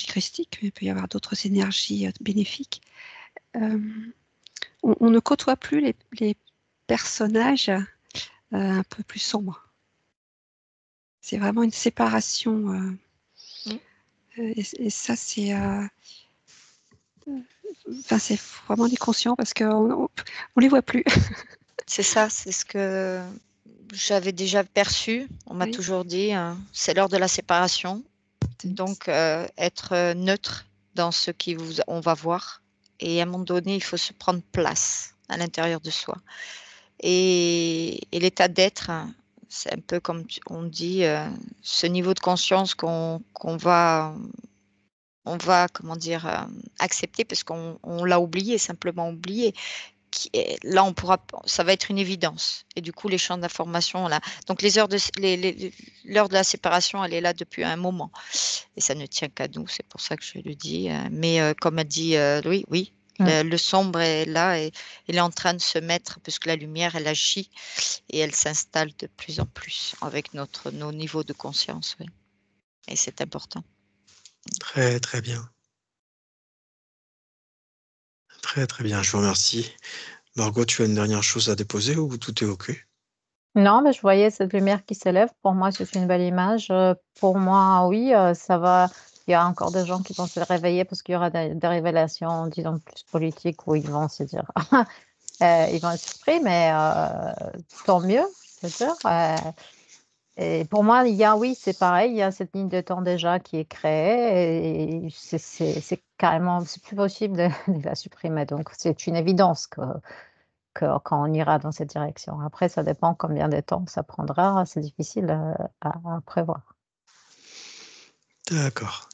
christique, mais il peut y avoir d'autres énergies bénéfiques. On ne côtoie plus les personnages un peu plus sombres. C'est vraiment une séparation. Et ça, c'est vraiment des conscients parce qu'on les voit plus. C'est ça, c'est ce que j'avais déjà perçu. On m'a toujours dit, c'est l'heure de la séparation. Donc, être neutre dans ce on va voir. Et à un moment donné, il faut se prendre place à l'intérieur de soi. Et l'état d'être, c'est un peu comme on dit, ce niveau de conscience qu'on va, comment dire, accepter parce qu'on l'a oublié, simplement oublié. Là, ça va être une évidence. Et du coup, les champs d'information, là. Donc, l'heure de la séparation, elle est là depuis un moment. Et ça ne tient qu'à nous. C'est pour ça que je le dis. Mais comme a dit Louis, oui, le sombre est là et il est en train de se mettre parce que la lumière, elle agit et elle s'installe de plus en plus avec nos niveaux de conscience. Oui. Et c'est important. Très, très bien. Très, très bien. Je vous remercie. Margot, tu as une dernière chose à déposer ou tout est OK? Non, mais je voyais cette lumière qui s'élève. Pour moi, c'est une belle image. Pour moi, oui, ça va. Il y a encore des gens qui vont se réveiller parce qu'il y aura des révélations, disons, plus politiques où ils vont se dire, ils vont s'exprimer, mais tant mieux, je veux dire. Et pour moi, oui, c'est pareil, il y a cette ligne de temps déjà qui est créée et c'est carrément, c'est plus possible de la supprimer. Donc, c'est une évidence que quand on ira dans cette direction. Après, ça dépend combien de temps ça prendra, c'est difficile à prévoir. D'accord.